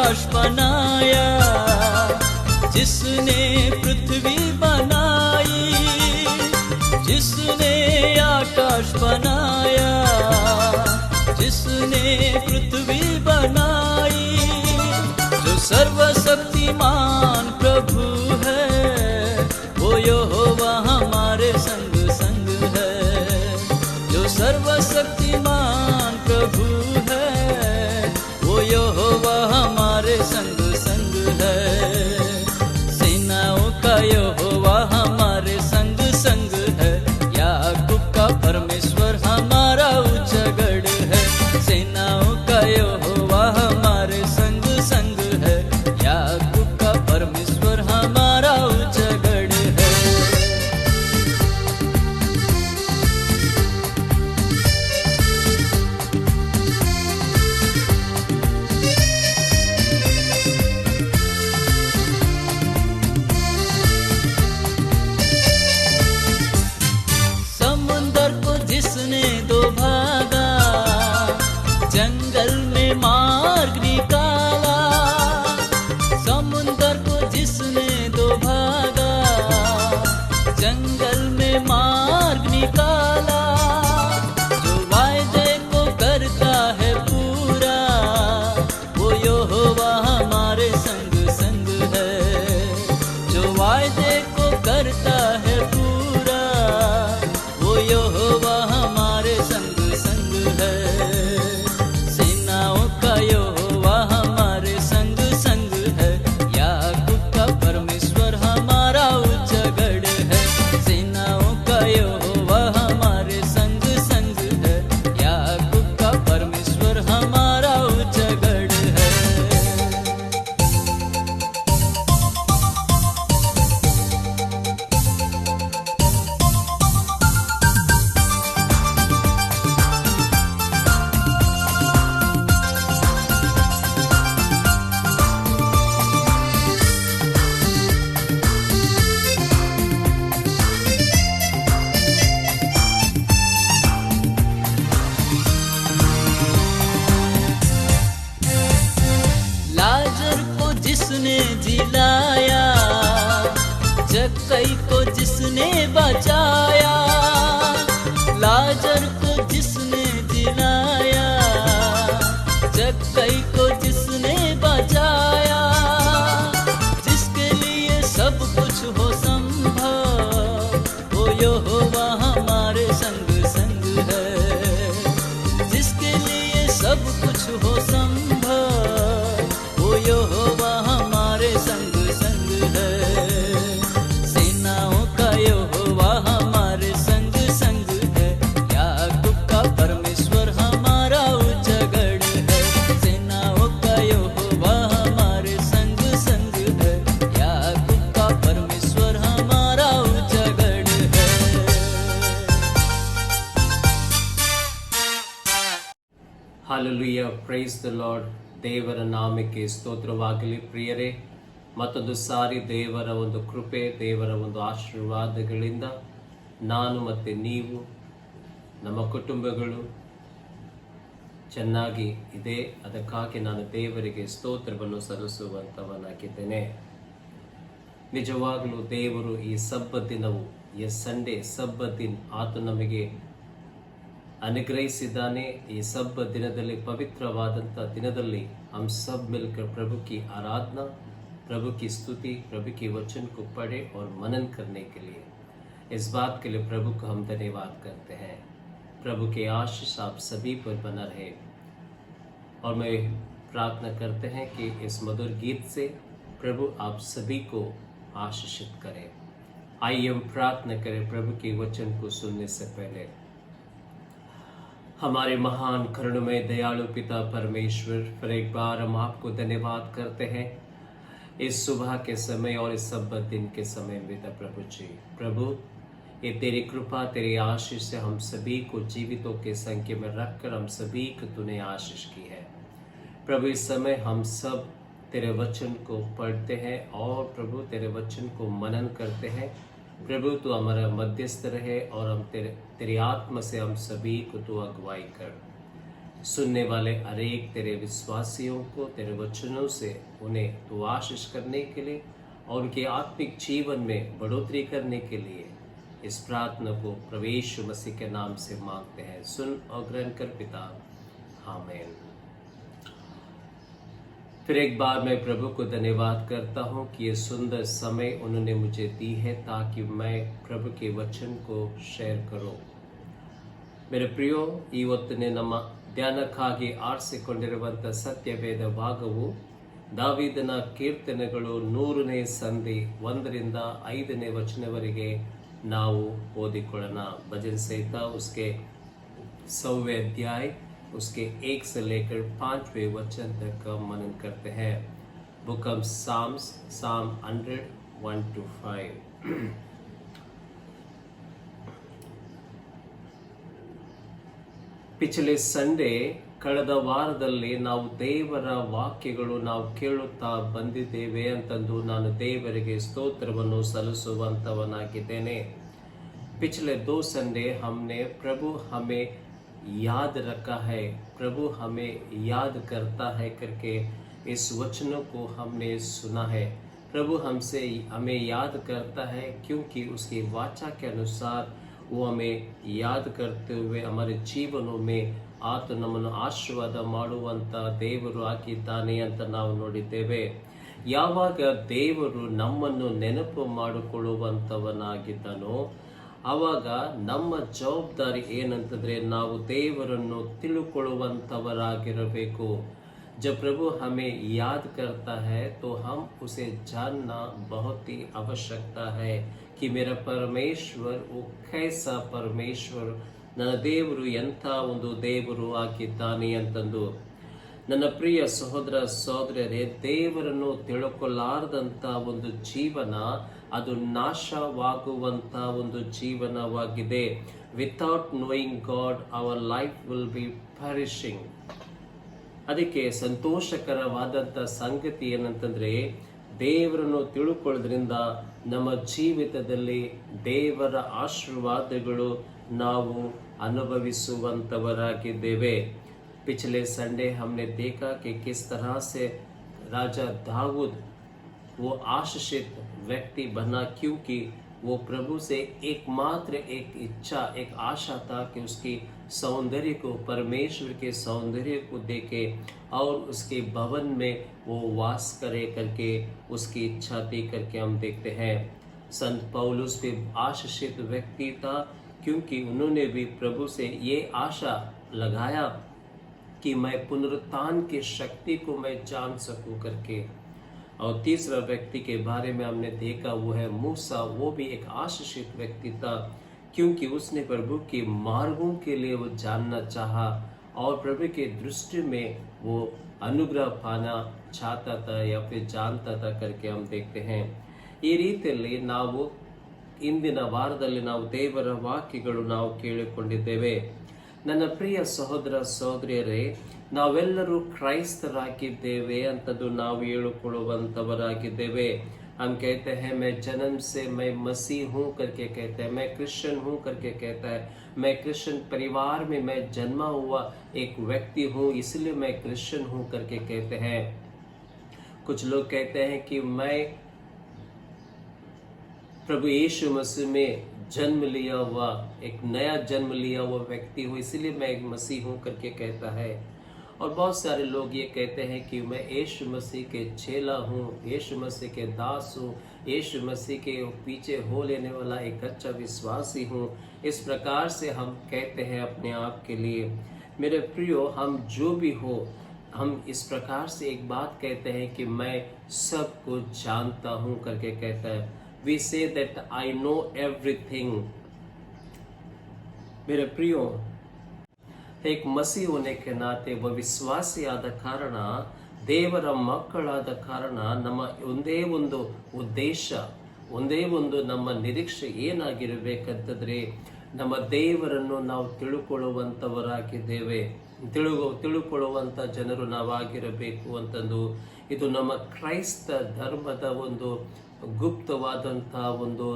आकाश बनाया, जिसने पृथ्वी बनाई, जिसने आकाश बनाया, जिसने पृथ्वी बनाई, जो सर्वशक्तिमान प्रभु है, वो यहोवा हमारे संग संग है। जो सर्वशक्तिमान प्रभु है, वो यहोवा हमारे संग संग है। सेनाओं का यहोवा हमारे संग संग है, याकूब का परमेश्वर हमारा ऊंचा गढ़ है। सेनाओं का यहोवा हमारे संग संग है, याकूब का परमेश्वर हमारा ऊंचा गढ़ है। समुंदर को जिसने दो भागा, जंगल में मार्ग निकाला। समुंदर को जिसने दो भागा, जंगल में मार्ग निकाला। जो वायदे को करता है पूरा, वो यहोवा हमारे संग संग है। जो वायदे को करता है पूरा, वो यहोवा हमारे संग संग है। सेनाओं का यहोवा हमारे संग संग है, याकूब का परमेश्वर हमारा ऊंचा गढ़ है। सेनाओं का यहोवा हमारे संग संग है, याकूब का परमेश्वर हमारा ऊंचा गढ़ है। लाजर को जिसने जिलाया, जक्कई को जिसने बचाया। लाजर को जिसने जिलाया, जक्कई को जिसने बचाया। जिसके लिए सब कुछ हो संभव, वो यहोवा हमारे संग संग है। जिसके लिए सब कुछ हो संभव, वो यहोवा हमारे संग संग है। सेनाओं का यहोवा हमारे संग संग है, याकूब का परमेश्वर हमारा ऊंचा गढ़ है। सेनाओं का यहोवा हमारे संग संग है, याकूब का परमेश्वर हमारा ऊंचा गढ़ है। Hallelujah, praise the lord. ದೇವರ ನಾಮಕ್ಕೆ ಸ್ತೋತ್ರವಾಗಲಿ. ಪ್ರಿಯರೇ, ಮತ್ತೊಂದು ಸಾರಿ ದೇವರ ಒಂದು ಕೃಪೆ, ದೇವರ ಒಂದು ಆಶೀರ್ವಾದಗಳಿಂದ ನಾನು ಮತ್ತು ನೀವು, ನಮ್ಮ ಕುಟುಂಬಗಳು ಚೆನ್ನಾಗಿ ಇದೆ. ಅದಕ್ಕಾಗಿ ನಾನು ದೇವರಿಗೆ ಸ್ತೋತ್ರವನ್ನು ಸಲ್ಲಿಸುವಂಥವನಾಗಿದ್ದೇನೆ. ನಿಜವಾಗಲೂ ದೇವರು ಈ ಸಬ್ಬತ್ ದಿನವು, ಈ ಸಂಡೇ ಸಬ್ಬತ್ ದಿನ ಆತ ನಮಗೆ अनुग्रहिಸಿದ್ದಾನೆ। ಈ सब ದಿನದಲ್ಲಿ, ಪವಿತ್ರವಾದಂಥ ದಿನದಲ್ಲಿ हम सब मिलकर प्रभु की आराधना, प्रभु की स्तुति, प्रभु के वचन को पढ़े और मनन करने के लिए, इस बात के लिए प्रभु को हम धन्यवाद करते हैं। प्रभु के आशीष आप सभी पर बना रहे, और मैं प्रार्थना करते हैं कि इस मधुर गीत से प्रभु आप सभी को आशीषित करें। आइए हम प्रार्थना करें प्रभु के वचन को सुनने से पहले। हमारे महान करुणमय दयालु पिता परमेश्वर, फिर एक बार हम आपको धन्यवाद करते हैं इस सुबह के समय और इस सब्बत दिन के समय में। प्रभु जी, प्रभु ये तेरी कृपा, तेरी आशीष से हम सभी को जीवितों के संख्या में रखकर हम सभी को तूने आशीष की है। प्रभु इस समय हम सब तेरे वचन को पढ़ते हैं और प्रभु तेरे वचन को मनन करते हैं। प्रभु तू हमारा मध्यस्थ रहे और हम तेरी आत्मा से हम सभी को तू अगुवाई कर। सुनने वाले हरेक तेरे विश्वासियों को तेरे वचनों से उन्हें तू आशीष करने के लिए और उनके आत्मिक जीवन में बढ़ोतरी करने के लिए इस प्रार्थना को प्रभु यीशु मसीह के नाम से मांगते हैं। सुन और ग्रहण कर पिता, आमीन। फिर एक बार मैं प्रभु को धन्यवाद करता हूँ कि ये सुंदर समय उन्होंने मुझे दी है ताकि मैं प्रभु के वचन को शेयर करूँ। मेरे प्रियो, ಇವತ್ತಿನ ನಮ್ಮ ಧ್ಯಾನಕ್ಕಾಗಿ ಆರಿಸಿಕೊಂಡಿರುವಂಥ ಸತ್ಯವೇದ ಭಾಗವು ದಾವೀದನ ಕೀರ್ತನೆಗಳು 100ನೇ ಸಂಧಿ 1ರಿಂದ 5ನೇ ವಚನವರೆಗೆ ನಾವು ಓದಿಕೊಳ್ಳೋಣ। भजन संहिता उसके 100वें अध्याय उसके 1 से लेकर 5वें वचन तक का मनन करते हैं। बुक ऑफ साम्स, साम 100 1 to 5। पिछले संडे ಕಳೆದ ವಾರದಲ್ಲಿ ನಾವು ದೇವರ ವಾಕ್ಯಗಳು ನಾವು ಕೇಳುತ್ತಾ ಬಂದಿದ್ದೇವೆ ಅಂತಂದು ನಾನು ದೇವರಿಗೆ ಸ್ತೋತ್ರವನ್ನು ಸಲ್ಲಿಸುವಂತವನಾಗಿದ್ದೇನೆ। पिछले 2 संडे हमने प्रभु हमें याद रखा है, प्रभु हमें याद करता है करके इस वचनों को हमने सुना है। प्रभु हमें याद करता है क्योंकि उसकी वाचा के अनुसार वो हमें याद करते हुए हमारे जीवनों में ಆತ ನಮ್ಮನ್ನು ಆಶೀರ್ವಾದ ಮಾಡುವಂತ ದೇವರು ಆಗಿದ್ದಾನೆ ಅಂತ ನಾವು ನೋಡಿದ್ದೇವೆ। ಯಾವಾಗ ದೇವರು ನಮ್ಮನ್ನು ನೆನಪು ಮಾಡಿಕೊಳ್ಳುವಂತವನಾಗಿದ್ದನೋ ಆವಾಗ ನಮ್ಮ ಜವಾಬ್ದಾರಿ ಏನಂತಂದ್ರೆ ನಾವು ದೇವರನ್ನು ತಿಳುಕೊಳ್ಳುವಂತವರಾಗಿರಬೇಕು। जब प्रभु हमें याद करता है तो हम उसे जानना बहुत ही आवश्यकता है कि मेरा परमेश्वर वो कैसा परमेश्वर, ನನ್ನ ದೇವರು ಎಂಥ ಒಂದು ದೇವರು ಆಗಿದ್ದಾನೆ ಅಂತಂದು। ನನ್ನ ಪ್ರಿಯ ಸಹೋದರ ಸಹೋದರಿಯರೇ, ದೇವರನ್ನು ತಿಳ್ಕೊಳ್ಳಾರದಂಥ ಒಂದು ಜೀವನ ಅದು ನಾಶವಾಗುವಂಥ ಒಂದು ಜೀವನವಾಗಿದೆ। Without knowing God our life will be perishing. ಅದಕ್ಕೆ ಸಂತೋಷಕರವಾದಂಥ ಸಂಗತಿ ಏನಂತಂದ್ರೆ ದೇವರನ್ನು ತಿಳ್ಕೊಳ್ಳೋದ್ರಿಂದ ನಮ್ಮ ಜೀವಿತದಲ್ಲಿ ದೇವರ ಆಶೀರ್ವಾದಗಳು ನಾವು अनुभविಸುವಂತವರಾಗಿದ್ದೇವೆ। पिछले संडे हमने देखा कि किस तरह से राजा दाऊद वो आशीषित व्यक्ति बना क्योंकि वो प्रभु से एकमात्र एक इच्छा, एक आशा था कि उसकी सौंदर्य को, परमेश्वर के सौंदर्य को देखे और उसके भवन में वो वास करे करके उसकी इच्छा थी करके हम देखते हैं। संत पौलुस भी आशीषित व्यक्ति था क्योंकि उन्होंने भी प्रभु से ये आशा लगाया कि मैं पुनरुत्थान की शक्ति को मैं जान सकूं करके। और तीसरा व्यक्ति के बारे में हमने देखा वो है मूसा। वो भी एक आशीषित व्यक्ति था क्योंकि उसने प्रभु के मार्गों के लिए वो जानना चाहा और प्रभु के दृष्टि में वो अनुग्रह पाना चाहता था या फिर जानता था करके हम देखते हैं। ಈ ರೀತಿಯಲ್ಲಿ ನಾವು ಇಂದಿನ ವಾರದಲ್ಲಿ ನಾವು ದೇವರ ವಾಕ್ಯಗಳು ನಾವು ಕೇಳಿಕೊಂಡಿದ್ದೇವೆ। ನನ್ನ ಪ್ರಿಯ ಸಹೋದರ ಸಹೋದರಿಯರೇ, ನಾವೆಲ್ಲರೂ ಕ್ರೈಸ್ತರಾಗಿದ್ದೇವೆ ಅಂತದ್ದು ನಾವು ಹೇಳಿಕೊಳ್ಳುವಂತವರಾಗಿದ್ದೇವೆ। हम कहते हैं मैं जन्म से मैं मसीह हूँ करके कहते हैं, मैं क्रिश्चियन हूँ करके कहता है, मैं क्रिश्चियन परिवार में मैं जन्मा हुआ एक व्यक्ति हूँ इसलिए मैं क्रिश्चियन हूँ करके कहते हैं। कुछ लोग कहते हैं कि मैं प्रभु यीशु मसीह में जन्म लिया हुआ, एक नया जन्म लिया हुआ व्यक्ति हूँ इसलिए मैं एक मसीह हूँ करके कहता है। और बहुत सारे लोग ये कहते हैं कि मैं यीशु मसीह के चेला हूँ, यीशु मसीह के दास हूँ, यीशु मसीह के पीछे हो लेने वाला एक अच्छा विश्वासी हूँ। इस प्रकार से हम कहते हैं अपने आप के लिए। मेरे प्रियो, हम जो भी हो, हम इस प्रकार से एक बात कहते हैं कि मैं सब कुछ जानता हूँ करके कहता है। We say that I know everything। मेरे प्रियो, एक मसीह होने के नाते व ವಿಶ್ವಾಸಿ ಆದ ಕಾರಣ, ದೇವರ ಮಕ್ಕಳಾದ ಕಾರಣ ನಮ್ಮ ಒಂದೇ ಒಂದು ಉದ್ದೇಶ, ಒಂದೇ ಒಂದು ನಮ್ಮ ನಿರೀಕ್ಷೆ ಏನಾಗಿರಬೇಕಂತಂದ್ರೆ ನಮ್ಮ ದೇವರನ್ನು ನಾವು ತಿಳುಕೊಳ್ಳುವಂತವರಾಗಿದ್ದೇವೆ, ತಿಳುಕೊಳ್ಳುವಂತ ಜನರು ನಾವಾಗಿರಬೇಕು ಅಂತಂದು ಇದು ನಮ್ಮ ಕ್ರೈಸ್ತ ಧರ್ಮದ ಒಂದು ಗುಪ್ತವಾದಂಥ ಒಂದು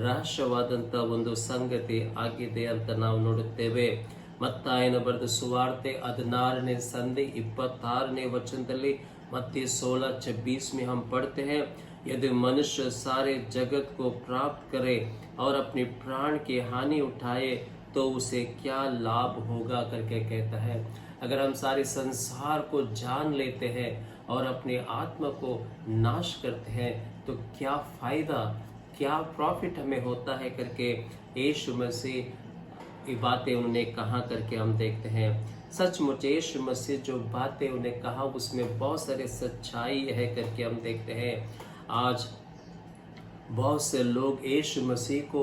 ರಹಸ್ಯವಾದಂಥ ಒಂದು ಸಂಗತಿ ಆಗಿದೆ ಅಂತ ನಾವು ನೋಡುತ್ತೇವೆ। ಮತ್ತಾಯನ ಬರೆದ ಸುವಾರ್ತೆ 16ನೇ संधि 26ನೇ वचनದಲ್ಲಿ मत्ती 16:26 में हम पढ़ते हैं, यदि मनुष्य सारे जगत को प्राप्त करे और अपनी प्राण की हानि उठाए तो उसे क्या लाभ होगा करके कहता है। अगर हम सारे संसार को जान लेते हैं और अपने आत्मा को नाश करते हैं तो क्या फायदा, क्या प्रॉफिट हमें होता है करके यीशु मसीह ये बातें उन्होंने कहा करके हम देखते हैं। सचमुच यीशु मसीह जो बातें उन्हें कहा उसमें बहुत सारे सच्चाई है करके हम देखते हैं। आज बहुत से लोग यीशु मसीह को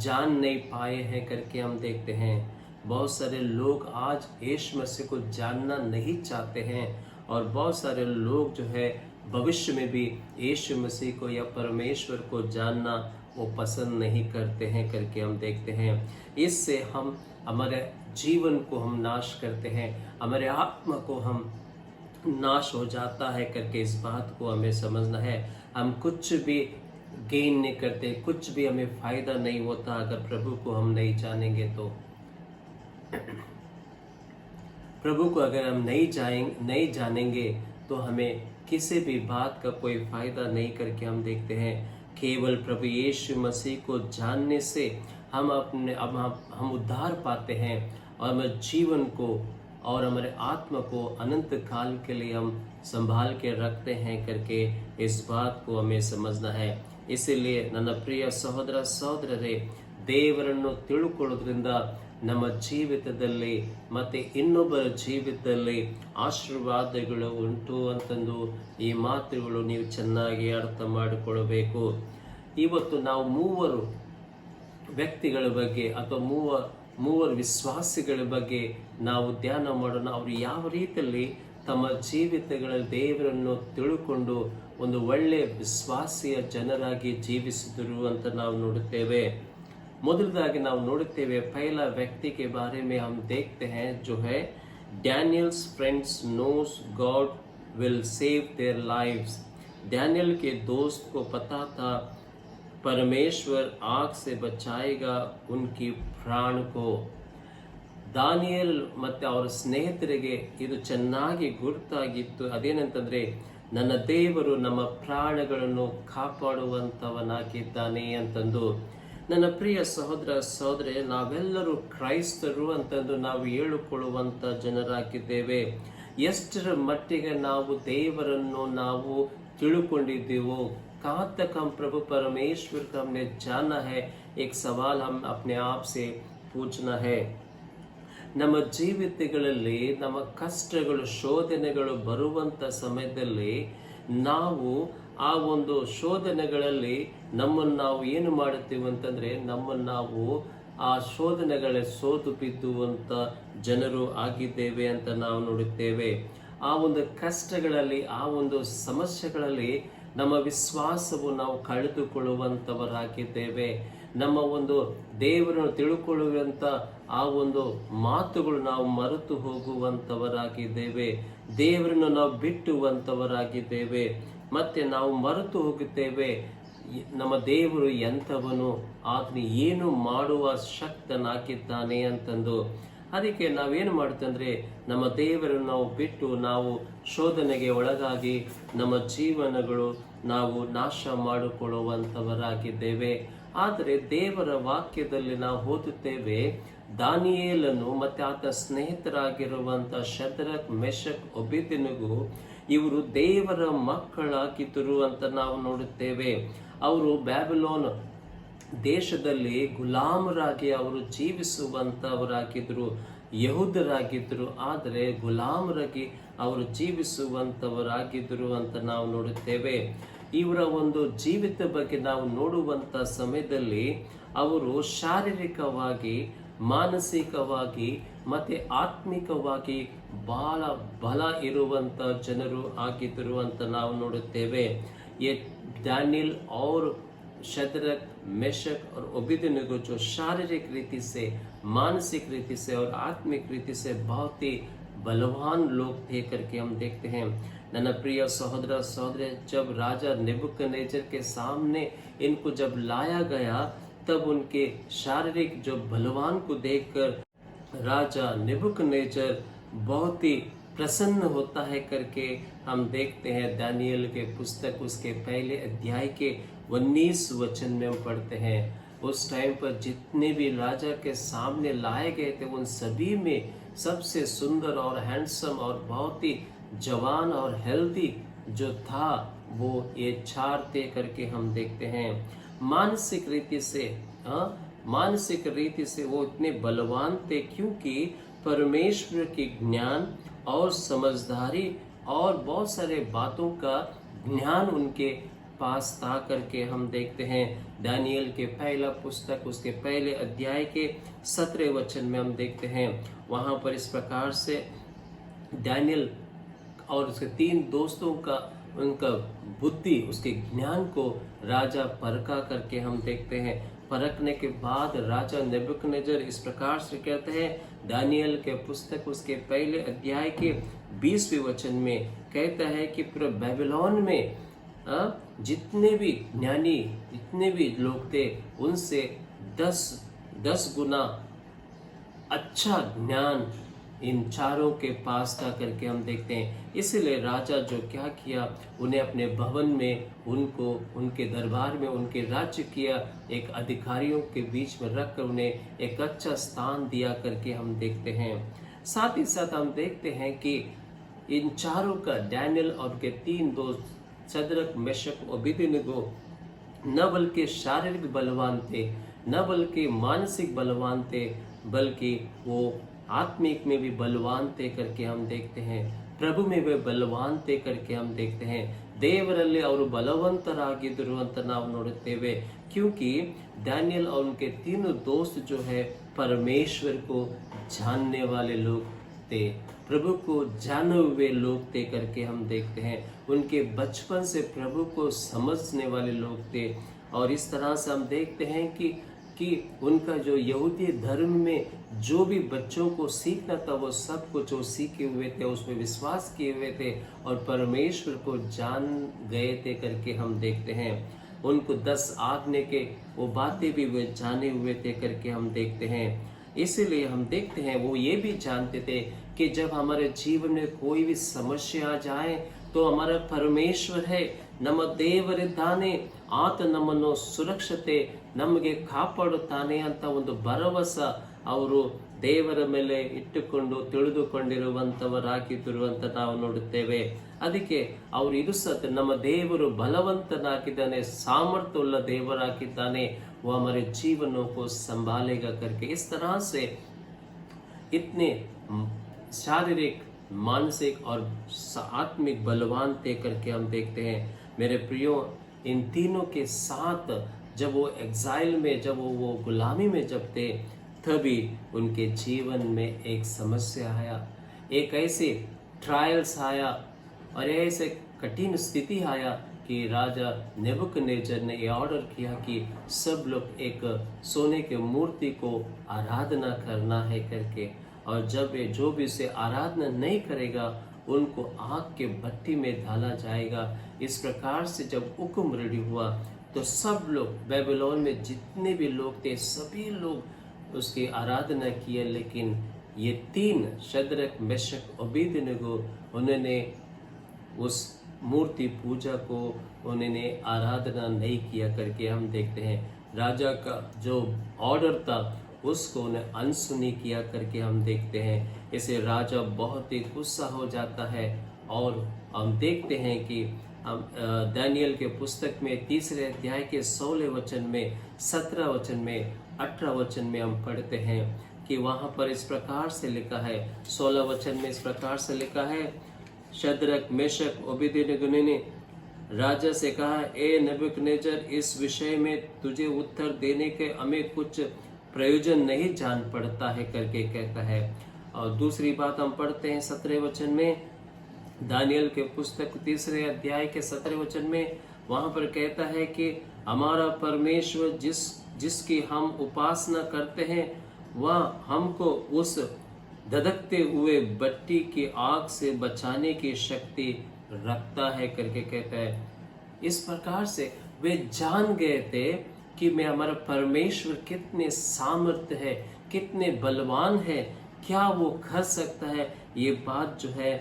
जान नहीं पाए हैं करके हम देखते हैं। बहुत सारे लोग आज यीशु मसीह को जानना नहीं चाहते हैं और बहुत सारे लोग जो है भविष्य में भी यीशु मसीह को या परमेश्वर को जानना वो पसंद नहीं करते हैं करके हम देखते हैं। इससे हम हमारे जीवन को हम नाश करते हैं, हमारे आत्मा को हम नाश हो जाता है करके इस बात को हमें समझना है। हम कुछ भी गेन नहीं करते, कुछ भी हमें फायदा नहीं होता अगर प्रभु को हम नहीं जानेंगे तो। प्रभु को अगर हम नहीं जानेंगे तो हमें किसी भी बात का कोई फायदा नहीं करके हम देखते हैं। केवल प्रभु यीशु मसीह को जानने से हम उद्धार पाते हैं और हमारे जीवन को और हमारे आत्मा को अनंत काल के लिए हम संभाल के रखते हैं करके इस बात को हमें समझना है। इसीलिए ನನ್ನ ಪ್ರಿಯ ಸಹೋದರ ಸಹೋದರರೇ, ದೇವರನ್ನು ತಿಳುಕೊಳ್ಳೋದ್ರಿಂದ ನಮ್ಮ ಜೀವಿತದಲ್ಲಿ ಮತ್ತೆ ಇನ್ನೊಬ್ಬರ ಜೀವಿತದಲ್ಲಿ ಆಶೀರ್ವಾದಗಳು ಉಂಟು ಅಂತಂದು ಈ ಮಾತುಗಳು ನೀವು ಚೆನ್ನಾಗಿ ಅರ್ಥ ಮಾಡಿಕೊಳ್ಳಬೇಕು। ಇವತ್ತು ನಾವು ಮೂವರು ವ್ಯಕ್ತಿಗಳ ಬಗ್ಗೆ ಅಥವಾ ಮೂವರು ವಿಶ್ವಾಸಿಗಳ ಬಗ್ಗೆ ನಾವು ಧ್ಯಾನ ಮಾಡೋಣ। ಅವರು ಯಾವ ರೀತಿಯಲ್ಲಿ ತಮ್ಮ ಜೀವಿತಗಳಲ್ಲಿ ದೇವರನ್ನು ತಿಳ್ಕೊಂಡು ಒಂದು ಒಳ್ಳೆಯ ವಿಶ್ವಾಸಿಯ ಜನರಾಗಿ ಜೀವಿಸಿದರು ಅಂತ ನಾವು ನೋಡುತ್ತೇವೆ। ಮೊದಲದಾಗಿ ನಾವು ನೋಡುತ್ತೇವೆ, पहला व्यक्ति के बारे में हम देखते हैं जो है Daniel's friends knows God will save their lives. Daniel के दोस्त को पता था परमेश्वर आग से बचाएगा उनकी प्राण को। ದಾನಿಯೇಲ್ ಮತ್ತೆ ಅವರ ಸ್ನೇಹಿತರಿಗೆ ಇದು ಚೆನ್ನಾಗಿ ಗುರುತಾಗಿತ್ತು, ಅದೇನಂತಂದ್ರೆ ನನ್ನ ದೇವರು ನಮ್ಮ ಪ್ರಾಣಗಳನ್ನು ಕಾಪಾಡುವಂತವನಾಗಿದ್ದಾನೆ ಅಂತಂದು। ನನ್ನ ಪ್ರಿಯ ಸಹೋದರ ಸಹೋದರಿ, ನಾವೆಲ್ಲರೂ ಕ್ರೈಸ್ತರು ಅಂತಂದು ನಾವು ಹೇಳಿಕೊಳ್ಳುವಂತ ಜನರಾಗಿದ್ದೇವೆ। ಎಷ್ಟರ ಮಟ್ಟಿಗೆ ನಾವು ದೇವರನ್ನು ನಾವು ತಿಳುಕೊಂಡಿದ್ದೀವೋ? कहाँ तक हम प्रभु परमेश्वर को हमने जाना है, एक सवाल हम अपने आप से पूछना है। ನಮ್ಮ ಜೀವಿತಗಳಲ್ಲಿ ನಮ್ಮ ಕಷ್ಟಗಳು ಶೋಧನೆಗಳು ಬರುವಂತ ಸಮಯದಲ್ಲಿ ನಾವು ಆ ಒಂದು ಶೋಧನೆಗಳಲ್ಲಿ ನಮ್ಮನ್ನು ನಾವು ಏನು ಮಾಡುತ್ತೀವಿ ಅಂತಂದ್ರೆ ನಮ್ಮನ್ನು ನಾವು ಆ ಶೋಧನೆಗಳ ಸೋತು ಬಿದ್ದುವಂತ ಜನರು ಆಗಿದ್ದೇವೆ ಅಂತ ನಾವು ನೋಡುತ್ತೇವೆ। ಆ ಒಂದು ಕಷ್ಟಗಳಲ್ಲಿ ಆ ಒಂದು ಸಮಸ್ಯೆಗಳಲ್ಲಿ ನಮ್ಮ ವಿಶ್ವಾಸವು ನಾವು ಕಳೆದುಕೊಳ್ಳುವಂತವರಾಗಿದ್ದೇವೆ। ನಮ್ಮ ಒಂದು ದೇವರನ್ನು ತಿಳ್ಕೊಳ್ಳುವಂತ ಆ ಒಂದು ಮಾತುಗಳು ನಾವು ಮರೆತು ಹೋಗುವಂತವರಾಗಿದ್ದೇವೆ। ದೇವರನ್ನು ನಾವು ಬಿಟ್ಟುವಂತವರಾಗಿದ್ದೇವೆ, ಮತ್ತೆ ನಾವು ಮರೆತು ಹೋಗುತ್ತೇವೆ ನಮ್ಮ ದೇವರು ಎಂಥವನು, ಆತನು ಏನು ಮಾಡುವ ಶಕ್ತನಾಗಿದ್ದಾನೆ ಅಂತಂದು। ಅದಕ್ಕೆ ನಾವೇನು ಮಾಡುತ್ತಂದ್ರೆ ನಮ್ಮ ದೇವರನ್ನು ನಾವು ಬಿಟ್ಟು ನಾವು ಶೋಧನೆಗೆ ಒಳಗಾಗಿ ನಮ್ಮ ಜೀವನಗಳು ನಾವು ನಾಶ ಮಾಡಿಕೊಳ್ಳುವಂತವರಾಗಿದ್ದೇವೆ। ಆದರೆ ದೇವರ ವಾಕ್ಯದಲ್ಲಿ ನಾವು ಓದುತ್ತೇವೆ, ದಾನಿಯೇಲನು ಮತ್ತೆ ಆತ ಸ್ನೇಹಿತರಾಗಿರುವಂತ ಶದ್ರಕ್ ಮೆಷಕ್ ಅಬೇದ್ನೆಗೋ ಇವರು ದೇವರ ಮಕ್ಕಳಾಗಿದ್ದರು ಅಂತ ನಾವು ನೋಡುತ್ತೇವೆ। ಅವರು ಬ್ಯಾಬಿಲೋನ್ ದೇಶದಲ್ಲಿ ಗುಲಾಮರಾಗಿ ಅವರು ಜೀವಿಸುವಂತವರಾಗಿದ್ರು, ಯಹೂದರಾಗಿದ್ರು, ಆದರೆ ಗುಲಾಮರಾಗಿ ಅವರು ಜೀವಿಸುವಂತವರಾಗಿದ್ರು ಅಂತ ನಾವು ನೋಡುತ್ತೇವೆ। ಇವರ ಒಂದು ಜೀವಿತ ಬಗ್ಗೆ ನಾವು ನೋಡುವಂತ ಸಮಯದಲ್ಲಿ ಅವರು ಶಾರೀರಿಕವಾಗಿ, ಮಾನಸಿಕವಾಗಿ ಮತ್ತೆ ಆತ್ಮಿಕವಾಗಿ ಬಹಳ ಬಲ ಇರುವಂತ ಜನರು ಆಗಿದ್ದರು ಅಂತ ನಾವು ನೋಡುತ್ತೇವೆ। ये दानियल और शद्रक मेशक और अबेदनगो जो शारीरिक रीति से, मानसिक रीति से और आत्मिक रीति से बहुत ही बलवान लोग थे करके हम देखते हैं। ನನ್ನ प्रिय सहोदर सहोदरी, जब राजा नेबुकदनेस्सर के सामने इनको जब लाया गया तब उनके शारीरिक जो बलवान को देखकर राजा नेबुकदनेस्सर बहुत ही प्रसन्न होता है करके हम देखते हैं। दानियल के पुस्तक उसके पहले अध्याय के 19 वचन में हम पढ़ते हैं। उस टाइम पर जितने भी राजा के सामने लाए गए थे उन सभी में सबसे सुंदर और हैंडसम और बहुत ही जवान और हेल्दी जो था वो ये 4 थे करके हम देखते हैं। मानसिक रीति से वो इतने बलवान थे क्योंकि परमेश्वर के ज्ञान और समझदारी और बहुत सारे बातों का ज्ञान उनके पास था करके हम देखते हैं। दानियल के पहला पुस्तक उसके पहले अध्याय के 17 वचन में हम देखते हैं। वहां पर इस प्रकार से दानियल और उसके 3 दोस्तों का उनका बुद्धि उसके ज्ञान को राजा परखा करके हम देखते हैं। परखने के बाद राजा नेबुकदनेस्सर इस प्रकार से कहते हैं। दानियल के पुस्तक उसके पहले अध्याय के 20वें वचन में कहता है कि पूरे बेबीलोन में जितने भी ज्ञानी जितने भी लोग थे उनसे 10 गुना अच्छा ज्ञान इन 4 के पास था करके हम देखते हैं। इसलिए राजा जो क्या किया, उन्हें अपने भवन में उनको उनके दरबार में उनके राज्य किया एक अधिकारियों के बीच में रखकर उन्हें एक अच्छा स्थान दिया करके हम देखते हैं। साथ ही साथ हम देखते हैं कि इन 4 का दानियल और के 3 दोस्त शद्रक मेशक अबेदनगो न बल्कि शारीरिक बलवान थे, न बल्कि मानसिक बलवान थे, बल्कि वो आत्मिक में भी बलवान थे करके हम देखते हैं। प्रभु में वे बलवान थे करके हम देखते हैं। ದೇವರಲ್ಲಿ ಅವರು ಬಲವಂತರಾಗಿದ್ದರು ಅಂತ ನಾವು ನೋಡುತ್ತೇವೆ, क्योंकि दानियल और उनके 3 दोस्त जो है परमेश्वर को जानने वाले लोग थे, प्रभु को जाने हुए लोग थे करके हम देखते हैं। उनके बचपन से प्रभु को समझने वाले लोग थे। और इस तरह से हम देखते हैं कि उनका जो यहूदी धर्म में जो भी बच्चों को सीखना था वो सब कुछ वो सीखे हुए थे, उसमें विश्वास किए हुए थे और परमेश्वर को जान गए थे करके हम देखते हैं। उनको 10 आज्ञा के वो बातें भी वे जाने हुए थे करके हम देखते हैं। इसीलिए हम देखते हैं वो ये भी जानते थे कि जब हमारे जीवन में कोई भी समस्या आ जाए तो हमारा परमेश्वर है, ನಮ್ಮ ದೇವರಿದ್ದಾನೆ, ಆತ ನಮ್ಮನ್ನು ಸುರಕ್ಷತೆ ನಮಗೆ ಕಾಪಾಡುತ್ತಾನೆ ಅಂತ ಒಂದು ಭರವಸೆ ಅವರು ದೇವರ ಮೇಲೆ ಇಟ್ಟುಕೊಂಡು ತಿಳಿದುಕೊಂಡಿರುವಂತವರಾಗಿದ್ದರು ಅಂತ ನಾವು ನೋಡುತ್ತೇವೆ। ಅದಕ್ಕೆ ಅವರು ಇದು ಸತ್ಯ, ನಮ್ಮ ದೇವರು ಬಲವಂತನಾಗಿದ್ದಾನೆ, ಸಾಮರ್ಥ್ಯವುಳ್ಳ ದೇವರಾಗಿದ್ದಾನೆ, वो हमारे जीवनों को संभालेगा करके इस तरह से इतने शारीरिक मानसिक और आत्मिक बलवान थे करके हम देखते हैं। मेरे प्रियो, इन तीनों के साथ जब वो एग्जाइल में जब वो गुलामी में जब थे तभी उनके जीवन में एक समस्या आया, एक ऐसे ट्रायल्स आया और ऐसे कठिन स्थिति आया कि राजा नेबुकदनेस्सर ने ये ऑर्डर किया कि सब लोग एक सोने के मूर्ति को आराधना करना है करके, और जब ये जो भी उसे आराधना नहीं करेगा उनको आग के भट्टी में डाला जाएगा। इस प्रकार से जब हुक्म रेडी हुआ तो सब लोग बेबीलोन में जितने भी लोग थे सभी लोग उसकी आराधना किए, लेकिन ये 3 शद्रक मेशक अबेदनगो उन्होंने उस मूर्ति पूजा को उन्होंने आराधना नहीं किया करके हम देखते हैं। राजा का जो ऑर्डर था उसको उन्हें अनसुनी किया करके हम देखते हैं। इसे राजा बहुत ही गुस्सा हो जाता है और हम देखते हैं कि हम दानियल के पुस्तक में 3 अध्याय के 16 वचन में 17 वचन में 18 वचन में हम पढ़ते हैं कि वहाँ पर इस प्रकार से लिखा है। 16 वचन में इस प्रकार से लिखा है, शद्रक मेशक अबेदनगो ने राजा से कहा, ए नेबुकदनेस्सर, इस विषय में तुझे उत्तर देने के हमें कुछ प्रयोजन नहीं जान पड़ता है करके कहता है। और दूसरी बात हम पढ़ते हैं 17 वचन में, दानियल के पुस्तक 3 अध्याय के 17 वचन में वहां पर कहता है कि हमारा परमेश्वर जिसकी हम उपासना करते हैं वह हमको उस धधकते हुए भट्टी की आग से बचाने की शक्ति रखता है करके कहता है। इस प्रकार से वे जान गए थे कि मैं हमारा परमेश्वर कितने सामर्थ्य है, कितने बलवान है, क्या वो कर सकता है। ये बात जो है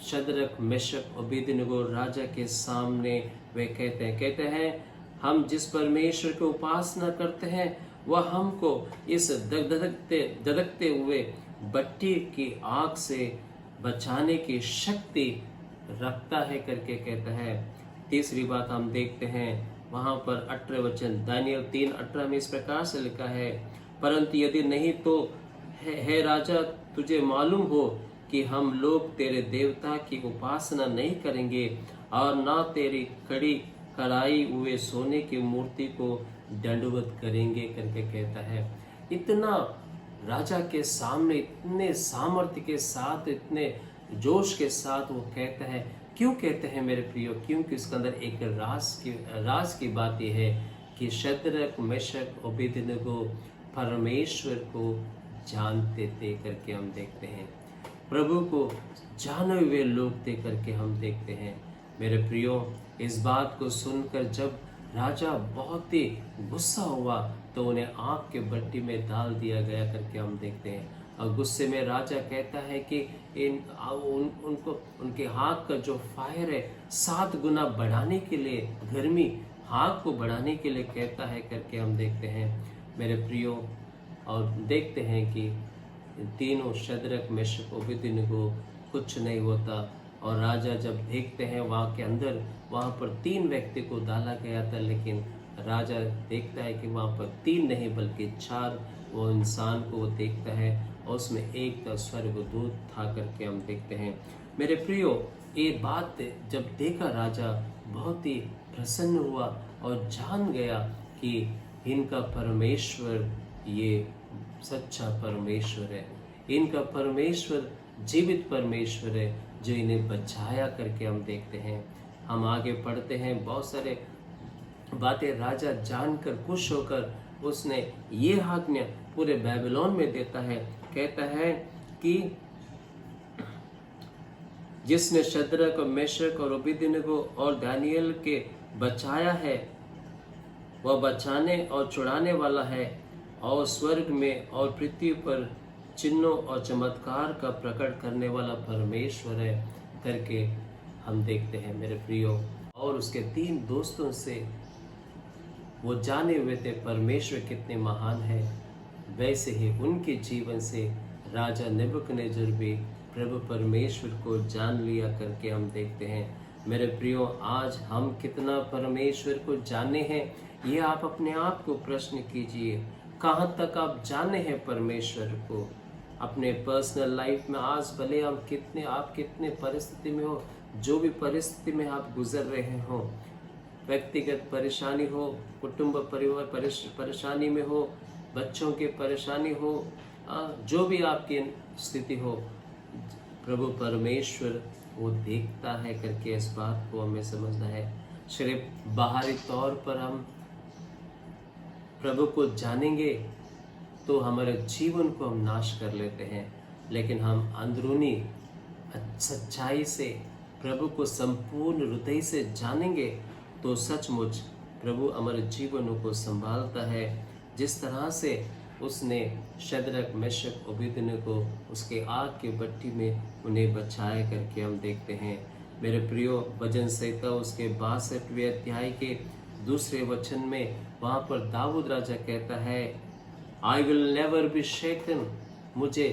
शद्रक मेशक अबेदनगो राजा के सामने वे कहते हैं हम जिस परमेश्वर की उपासना करते हैं वह हमको इस धधकते हुए भट्टी की आग से बचाने की शक्ति रखता है करके कहता है। तीसरी बात हम देखते हैं वहां पर 18 वचन दानियल 3:18 में इस प्रकार से लिखा है, परंतु यदि नहीं तो है राजा, तुझे मालूम हो कि हम लोग तेरे देवता की उपासना नहीं करेंगे और ना तेरी कड़ी कढ़ाई हुए सोने की मूर्ति को दंडवत करेंगे करके कहता है। इतना राजा के सामने इतने सामर्थ्य के साथ, इतने जोश के साथ वो कहता है। क्यों कहते हैं मेरे प्रियो? क्योंकि इसके अंदर एक राज की बात यह है कि शद्रक मेशक अबेदनगो परमेश्वर को जानते थे करके हम देखते हैं, प्रभु को जाने हुए लोग थे करके हम देखते हैं। मेरे प्रियो, इस बात को सुनकर जब राजा बहुत ही गुस्सा हुआ तो उन्हें आग के भट्टी में डाल दिया गया करके हम देखते हैं। और गुस्से में राजा कहता है कि उनके आग का जो फायर है 7 गुना बढ़ाने के लिए, गर्मी आग को बढ़ाने के लिए कहता है करके हम देखते हैं मेरे प्रियो। और देखते हैं कि तीनों शद्रक मेशक अबेदनगो कुछ नहीं होता। और राजा जब देखते हैं वहाँ पर 3 व्यक्ति को डाला गया था, लेकिन राजा देखता है कि वहाँ पर 3 नहीं बल्कि 4 वो इंसान को वो देखता है और उसमें एक तो स्वर्गदूत था करके हम देखते हैं मेरे प्रियो। ये बात जब देखा राजा बहुत ही प्रसन्न हुआ और जान गया कि इनका परमेश्वर ये सच्चा परमेश्वर है, इनका परमेश्वर जीवित परमेश्वर है जो इन्हें बचाया करके हम देखते हैं। हम आगे पढ़ते हैं, बहुत सारे बातें राजा जानकर खुश होकर उसने ये आज्ञा पूरे बेबीलोन में देता है। कहता है कि जिसने शद्रक और मेशक और अबेदनगो और दानियल के बचाया है वह बचाने और छुड़ाने वाला है और स्वर्ग में और पृथ्वी पर चिन्हों और चमत्कार का प्रकट करने वाला परमेश्वर है करके हम देखते हैं मेरे प्रियो। और उसके 3 दोस्तों से वो जाने हुए थे परमेश्वर कितने महान है, वैसे ही उनके जीवन से राजा नेबुकदनेस्सर भी प्रभु परमेश्वर को जान लिया करके हम देखते हैं मेरे प्रियो। आज हम कितना परमेश्वर को जाने हैं, ये आप अपने आप को प्रश्न कीजिए। कहाँ तक आप जाने हैं परमेश्वर को अपने पर्सनल लाइफ में? आज भले आप कितने परिस्थिति में हो, जो भी परिस्थिति में आप गुजर रहे हो, व्यक्तिगत परेशानी हो, कुटुंब परिवार परेशानी में हो, बच्चों की परेशानी हो, जो भी आपकी स्थिति हो, प्रभु परमेश्वर वो देखता है करके इस बात को हमें समझना है। सिर्फ बाहरी तौर पर हम प्रभु को जानेंगे तो हमारे जीवन को हम नाश कर लेते हैं, लेकिन हम अंदरूनी सच्चाई से प्रभु को संपूर्ण हृदय से जानेंगे तो सचमुच प्रभु हमारे जीवनों को संभालता है। जिस तरह से उसने शद्रक मेशक अबेदनगो को उसके आग की भट्टी में उन्हें बचाया करके हम देखते हैं मेरे प्रियो। भजन संहिता उसके 62वें अध्याय के 2 वचन में वहाँ पर दाऊद राजा कहता है, आई विल नेवर बी शेकन, मुझे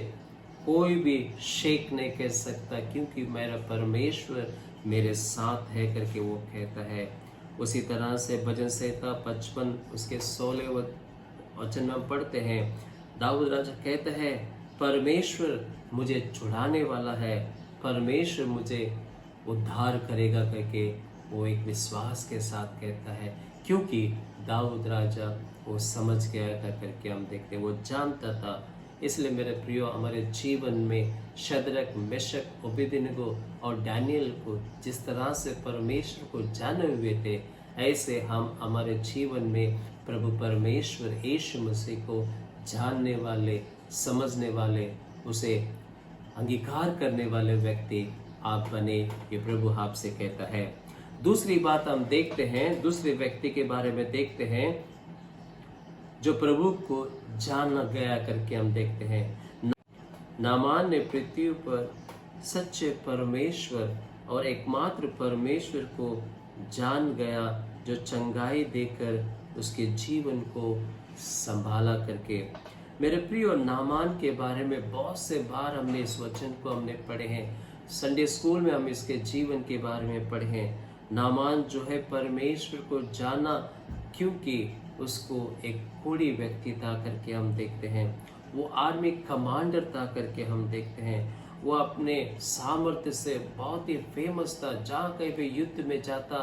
कोई भी शेक नहीं कर सकता क्योंकि मेरा परमेश्वर मेरे साथ है करके वो कहता है। उसी तरह से भजन संहिता 55 उसके 16 वचन में हम पढ़ते हैं, दाऊद राजा कहता है, परमेश्वर मुझे छुड़ाने वाला है, परमेश्वर मुझे उद्धार करेगा करके वो एक विश्वास के साथ कहता है, क्योंकि दाऊद राजा वो समझ गया था करके हम देखते, वो जानता था। इसलिए मेरे प्रियो, हमारे जीवन में शद्रक मेशक अबेदनगो और दानियल को जिस तरह से परमेश्वर को जाने हुए थे, ऐसे हम हमारे जीवन में प्रभु परमेश्वर यीशु मसीह को जानने वाले, समझने वाले, उसे अंगीकार करने वाले व्यक्ति आप बने, ये प्रभु आपसे कहता है। दूसरी बात हम देखते हैं, दूसरे व्यक्ति के बारे में देखते हैं जो प्रभु को जाना गया करके हम देखते हैं। नामान ने पृथ्वी पर सच्चे परमेश्वर और एकमात्र परमेश्वर को जान गया, जो चंगाई देकर उसके जीवन को संभाला करके। मेरे प्रिय, नामान के बारे में बहुत से बार हमने इस वचन को हमने पढ़े हैं। संडे स्कूल में हम इसके जीवन के बारे में पढ़े हैं। नामान जो है परमेश्वर को जाना क्योंकि उसको एक कोढ़ी व्यक्ति था करके हम देखते हैं। वो आर्मी कमांडर था करके हम देखते हैं। वो अपने सामर्थ्य से बहुत ही फेमस था। जहाँ कहीं भी युद्ध में जाता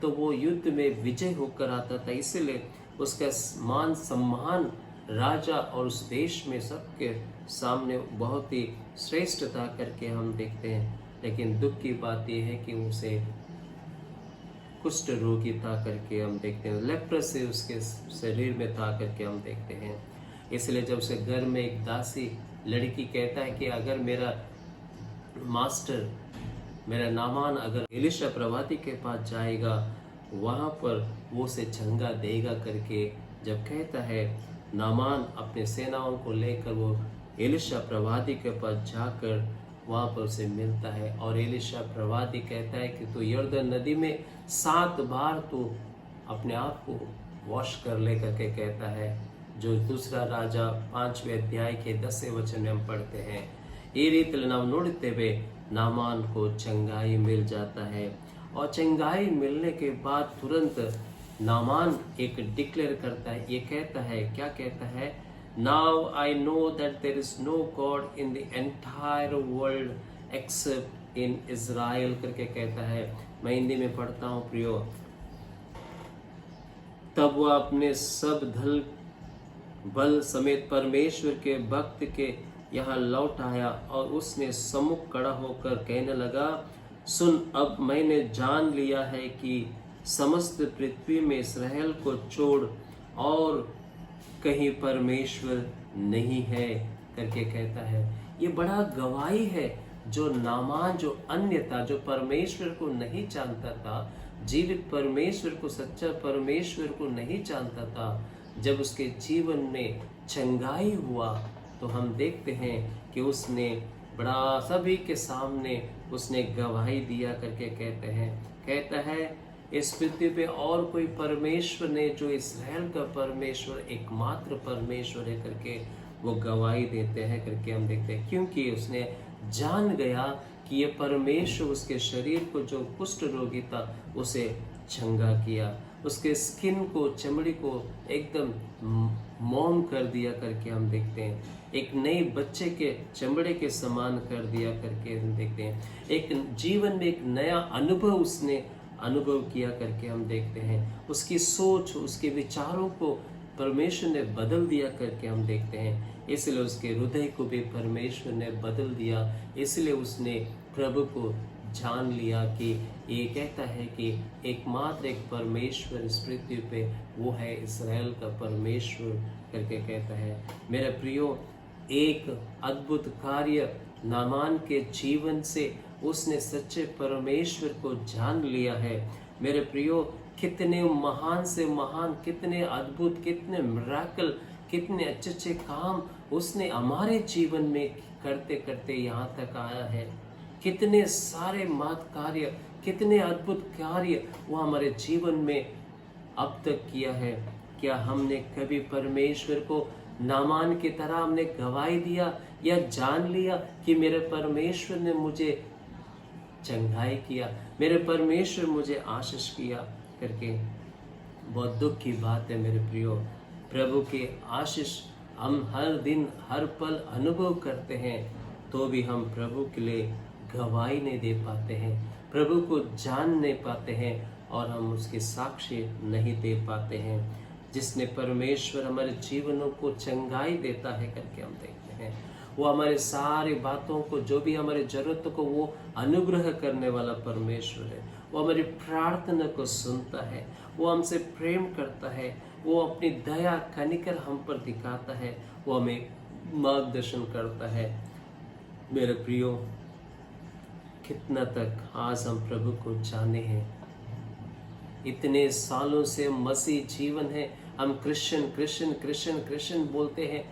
तो वो युद्ध में विजय होकर आता था, इसलिए उसका मान सम्मान राजा और उस देश में सबके सामने बहुत ही श्रेष्ठ था करके हम देखते हैं। लेकिन दुख की बात यह है कि उसे कुष्ठ रोगी था करके हम देखते हैं। लेप्रोसी उसके शरीर में था करके हम देखते हैं। इसलिए जब उसे घर में एक दासी लड़की कहता है कि अगर मेरा मास्टर, मेरा नामान अगर एलिशा प्रवादी के पास जाएगा, वहाँ पर वो उसे चंगा देगा करके जब कहता है, नामान अपने सेनाओं को लेकर वो एलिशा प्रवादी के पास जाकर वहाँ पर उसे मिलता है। और एलिशा प्रवादी कहता है कि तू यर्दन नदी में 7 बार तू अपने आप को वॉश कर ले करके कहता है, जो दूसरा राजा 5वें अध्याय के 10वें वचन में हम पढ़ते हैं। ये रीति ನಾವು ನೋಡುತ್ತೇವೆ, नामान को चंगाई मिल जाता है। और चंगाई मिलने के बाद तुरंत नामान एक डिक्लेयर करता है, ये कहता है, क्या कहता है, now I know that there is no God in the entire world except in Israel करके कहता है। मैं हिंदी में पढ़ता हूँ प्रियो। तब वह अपने सब धल बल समेत परमेश्वर के भक्त के यहाँ लौट आया और उसने सम्मुख खड़ा होकर कहने लगा, सुन, अब मैंने जान लिया है कि समस्त पृथ्वी में इस्राएल को छोड़ और कहीं परमेश्वर नहीं है करके कहता है। ये बड़ा गवाही है। जो नामान, जो अन्य था, जो परमेश्वर को नहीं जानता था, जीवित परमेश्वर को, सच्चा परमेश्वर को नहीं जानता था, जब उसके जीवन में चंगाई हुआ तो हम देखते हैं कि उसने बड़ा सभी के सामने उसने गवाही दिया करके कहता है इस पृथ्वी पे और कोई परमेश्वर नहीं, जो इस्राएल का परमेश्वर एकमात्र परमेश्वर है करके वो गवाही देते हैं करके हम देखते हैं। क्योंकि उसने जान गया कि ये परमेश्वर उसके शरीर को, जो कुष्ठ रोगी था, उसे चंगा किया, उसके स्किन को, चमड़ी को एकदम मोम कर दिया करके हम देखते हैं। एक नए बच्चे के चमड़े के समान कर दिया करके हम देखते हैं। एक जीवन में एक नया अनुभव उसने अनुभव किया करके हम देखते हैं। उसकी सोच, उसके विचारों को परमेश्वर ने बदल दिया करके हम देखते हैं। इसलिए उसके हृदय को भी परमेश्वर ने बदल दिया। इसलिए उसने प्रभु को जान लिया कि ये कहता है कि एकमात्र एक परमेश्वर इस पृथ्वी पे वो है इस्राएल का परमेश्वर करके कहता है। मेरे प्रियो, एक अद्भुत कार्य नामान के जीवन से उसने सच्चे परमेश्वर को जान लिया है। मेरे प्रियो, कितने महान से महान, कितने अद्भुत, कितने मिरेकल, कितने अच्छे अच्छे काम उसने हमारे जीवन में करते करते यहाँ तक आया है। कितने सारे महत् कार्य, कितने अद्भुत कार्य वो हमारे जीवन में अब तक किया है। क्या हमने कभी परमेश्वर को नामान की तरह हमने गवाही दिया या जान लिया कि मेरे परमेश्वर ने मुझे चंगाई किया, मेरे परमेश्वर मुझे आशीष किया करके? बहुत दुख की बात है मेरे प्रियो। प्रभु के आशीष हम हर दिन हर पल अनुभव करते हैं, तो भी हम प्रभु के लिए गवाही नहीं दे पाते हैं, प्रभु को जान नहीं पाते हैं और हम उसके साक्षी नहीं दे पाते हैं। जिसने परमेश्वर हमारे जीवनों को चंगाई देता है करके हम देखते हैं, वो हमारे सारी बातों को, जो भी हमारे जरूरतों को वो अनुग्रह करने वाला परमेश्वर है। वो हमारी प्रार्थना को सुनता है, वो हमसे प्रेम करता है, वो अपनी दया कनिकर हम पर दिखाता है, वो हमें मार्गदर्शन करता है। मेरे प्रियो, कितना तक आज हम प्रभु को जाने हैं? इतने सालों से मसीह जीवन है, हम क्रिश्चियन क्रिश्चियन क्रिश्चियन क्रिश्चियन बोलते हैं,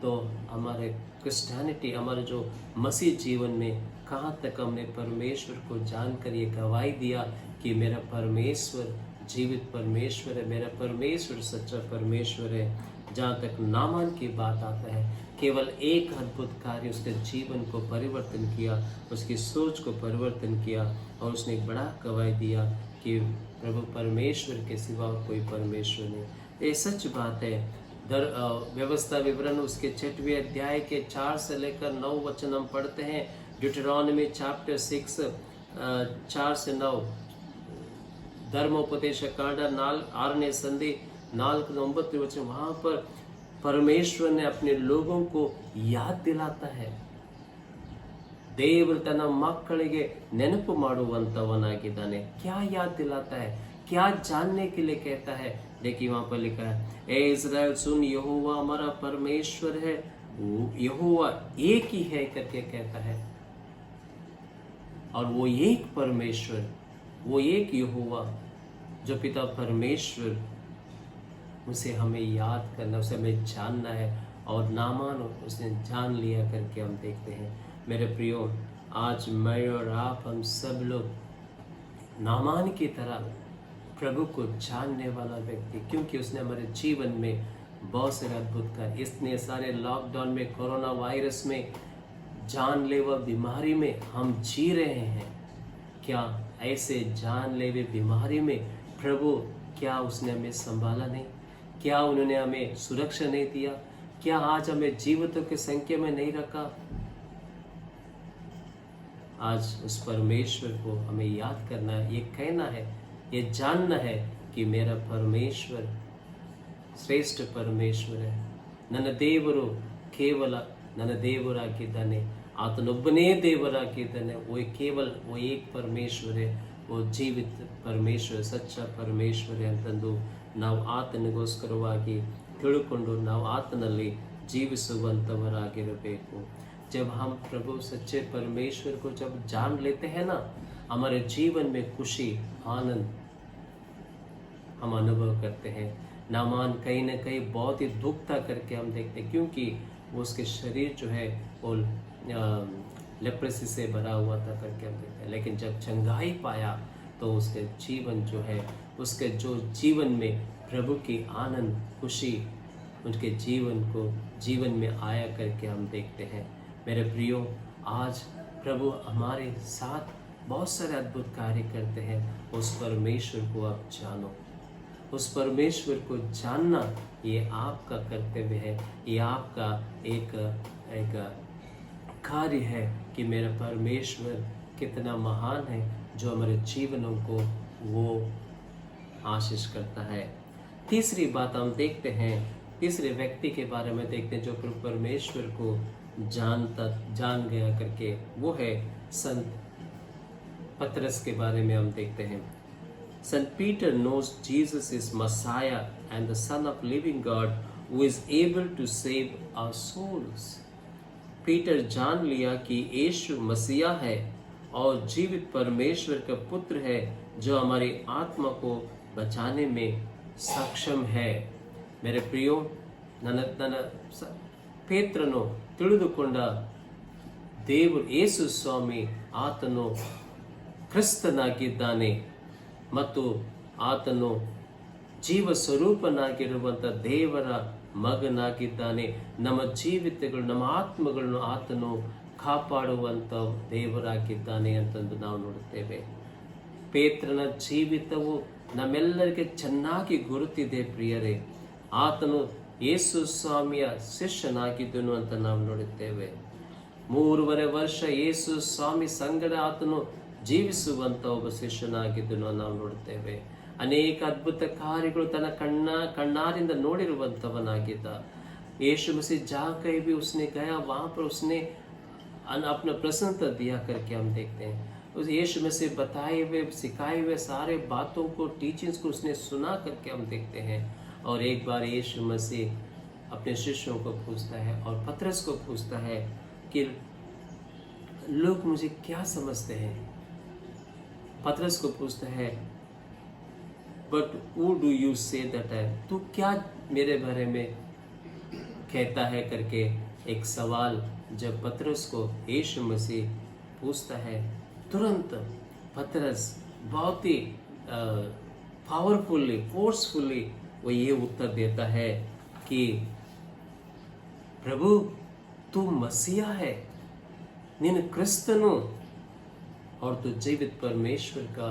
तो हमारे क्रिश्चियनिटी, हमारे जो मसीह जीवन में कहाँ तक हमने परमेश्वर को जानकर ये गवाही दिया कि मेरा परमेश्वर जीवित परमेश्वर है, मेरा परमेश्वर सच्चा परमेश्वर है। जहाँ तक नामान की बात आता है, केवल एक अद्भुत कार्य उसके जीवन को परिवर्तन किया, उसकी सोच को परिवर्तन किया, और उसने एक बड़ा गवाही दिया कि प्रभु परमेश्वर के सिवा कोई परमेश्वर नहीं। ये सच बात है। व्यवस्था विवरण उसके 6वें अध्याय के 4 से लेकर 9 वचन हम पढ़ते हैं। ड्यूटरॉनमी चैप्टर 6 4 से 9, ಧರ್ಮೋಪದೇಶ ಕಾಂಡ 6ನೇ ಸಂಧಿ 4-9 वचन, वहां पर परमेश्वर ने अपने लोगों को याद दिलाता है। ದೇವರು ತನ್ನ ಮಕ್ಕಳಿಗೆ ನೆನಪು ಮಾಡುವಂತವನಾಗಿದ್ದಾನೆ। क्या याद दिलाता है, क्या जानने के लिए कहता है? देखिए वहां पर लिखा है, ए इज़राइल सुन, यहोवा हमारा परमेश्वर है, यहोवा एक ही है करके कहता है। और वो एक परमेश्वर, वो एक यहोवा जो पिता परमेश्वर, उसे हमें याद करना, उसे हमें जानना है। और नामान उसने जान लिया करके हम देखते हैं। मेरे प्रियो, आज मैं और आप, हम सब लोग नामान की तरह प्रभु को जानने वाला व्यक्ति, क्योंकि उसने हमारे जीवन में बहुत सारे अद्भुत कार्य, इतने सारे लॉकडाउन में, कोरोना वायरस में, जानलेवा बीमारी में हम जी रहे हैं। क्या ऐसे जानलेवा बीमारी में प्रभु, क्या उसने हमें संभाला नहीं? क्या उन्होंने हमें सुरक्षा नहीं दिया? क्या आज हमें जीवितों की संख्या में नहीं रखा? आज उस परमेश्वर को हमें याद करना है, ये कहना है, ये जानना है कि मेरा परमेश्वर श्रेष्ठ परमेश्वर है। ನನ್ನ ದೇವರು ಕೇವಲ ನನ್ನ ದೇವರಾಗಿದ್ದಾನೆ, ಆತನೊಬ್ಬನೇ ದೇವರಾಗಿದ್ದಾನೆ। वो केवल वो एक परमेश्वर है, वो जीवित परमेश्वर, सच्चा परमेश्वर है ಅಂತಂದು ನಾವು ಆತನಿಗೋಸ್ಕರವಾಗಿ ತಿಳುಕೊಂಡು ನಾವು ಆತನಲ್ಲಿ ಜೀವಿಸುವಂತವರಾಗಿರಬೇಕು। जब हम प्रभु सच्चे परमेश्वर को जब जान लेते हैं ना, हमारे जीवन में खुशी, आनंद हम अनुभव करते हैं। नामान कहीं न कहीं बहुत ही दुख था करके हम देखते हैं, क्योंकि वो उसके शरीर जो है वो लेप्रेसी से भरा हुआ था करके हम देखते हैं। लेकिन जब चंगाई पाया तो उसके जीवन जो है, उसके जो जीवन में प्रभु की आनंद, खुशी उनके जीवन में आया करके हम देखते हैं। मेरे प्रियो, आज प्रभु हमारे साथ बहुत सारे अद्भुत कार्य करते हैं। उस परमेश्वर को आप जानो, उस परमेश्वर को जानना ये आपका कर्तव्य है, ये आपका एक कार्य है कि मेरा परमेश्वर कितना महान है, जो हमारे जीवनों को वो आशीष करता है। तीसरी बात हम देखते हैं, तीसरे व्यक्ति के बारे में देखते हैं जो परमेश्वर को जान गया करके, वो है संत पतरस के बारे में हम देखते हैं। St. Peter knows Jesus is Messiah and the Son of living God who is able to save our souls. Peter जान लिया कि यीशु मसीहा है और जीवित परमेश्वर का पुत्र है, जो हमारी आत्मा को बचाने में सक्षम है। मेरे प्रियो, ನನ್ನ ಪೇತ್ರನು ತಿಳಿದುಕೊಂಡ ದೇವರು ಯೇಸು ಸ್ವಾಮಿ, ಆತನು ಕ್ರಿಸ್ತನಾಗಿದ್ದಾನೆ ಮತ್ತು ಆತನು ಜೀವ ಸ್ವರೂಪನಾಗಿರುವಂಥ ದೇವರ ಮಗನಾಗಿದ್ದಾನೆ। ನಮ್ಮ ಜೀವಿತಗಳು, ನಮ್ಮ ಆತ್ಮಗಳನ್ನು ಆತನು ಕಾಪಾಡುವಂಥ ದೇವರಾಗಿದ್ದಾನೆ ಅಂತಂದು ನಾವು ನೋಡುತ್ತೇವೆ। ಪೇತ್ರನ ಜೀವಿತವು ನಮ್ಮೆಲ್ಲರಿಗೆ ಚೆನ್ನಾಗಿ ಗುರುತಿದೆ ಪ್ರಿಯರೇ। ಆತನು ಯೇಸು ಸ್ವಾಮಿಯ ಶಿಷ್ಯನಾಗಿದ್ದನು ಅಂತ ನಾವು ನೋಡುತ್ತೇವೆ। 3.5 ವರ್ಷ ಯೇಸು ಸ್ವಾಮಿ ಸಂಗಡ ಆತನು ಜೀವಿಸುವಂತ ಒಬ್ಬ ಶಿಷ್ಯನಾಗಿದ್ದನು ನಾವು ನೋಡುತ್ತೇವೆ। ಅನೇಕ ಅದ್ಭುತ ಕಾರ್ಯಗಳು ತನ್ನ ಕಣ್ಣಾರಿಂದ ನೋಡಿರುವಂತವನಾಗಿದ್ದ। यीशु मसीह जहाँ कहीं भी उसने गया, वहाँ पर उसने अपना प्रसन्नता दिया करके हम देखते हैं। उस यीशु मसीह बताए हुए, सिखाए हुए सारे बातों को, टीचिंग्स को उसने सुना करके हम देखते हैं। और एक बार यीशु मसीह अपने शिष्यों को पूछता है और पतरस को पूछता है कि लोग मुझे क्या समझते हैं। पतरस को पूछता है but who do you say that I am? तू क्या मेरे बारे में कहता है करके एक सवाल जब पतरस को यीशु मसीह पूछता है, तुरंत पतरस बहुत ही पावरफुली फोर्सफुली वो ये उत्तर देता है कि प्रभु तू मसीहा है, ನೀನು ಕ್ರಿಸ್ತನು और तू जीवित परमेश्वर का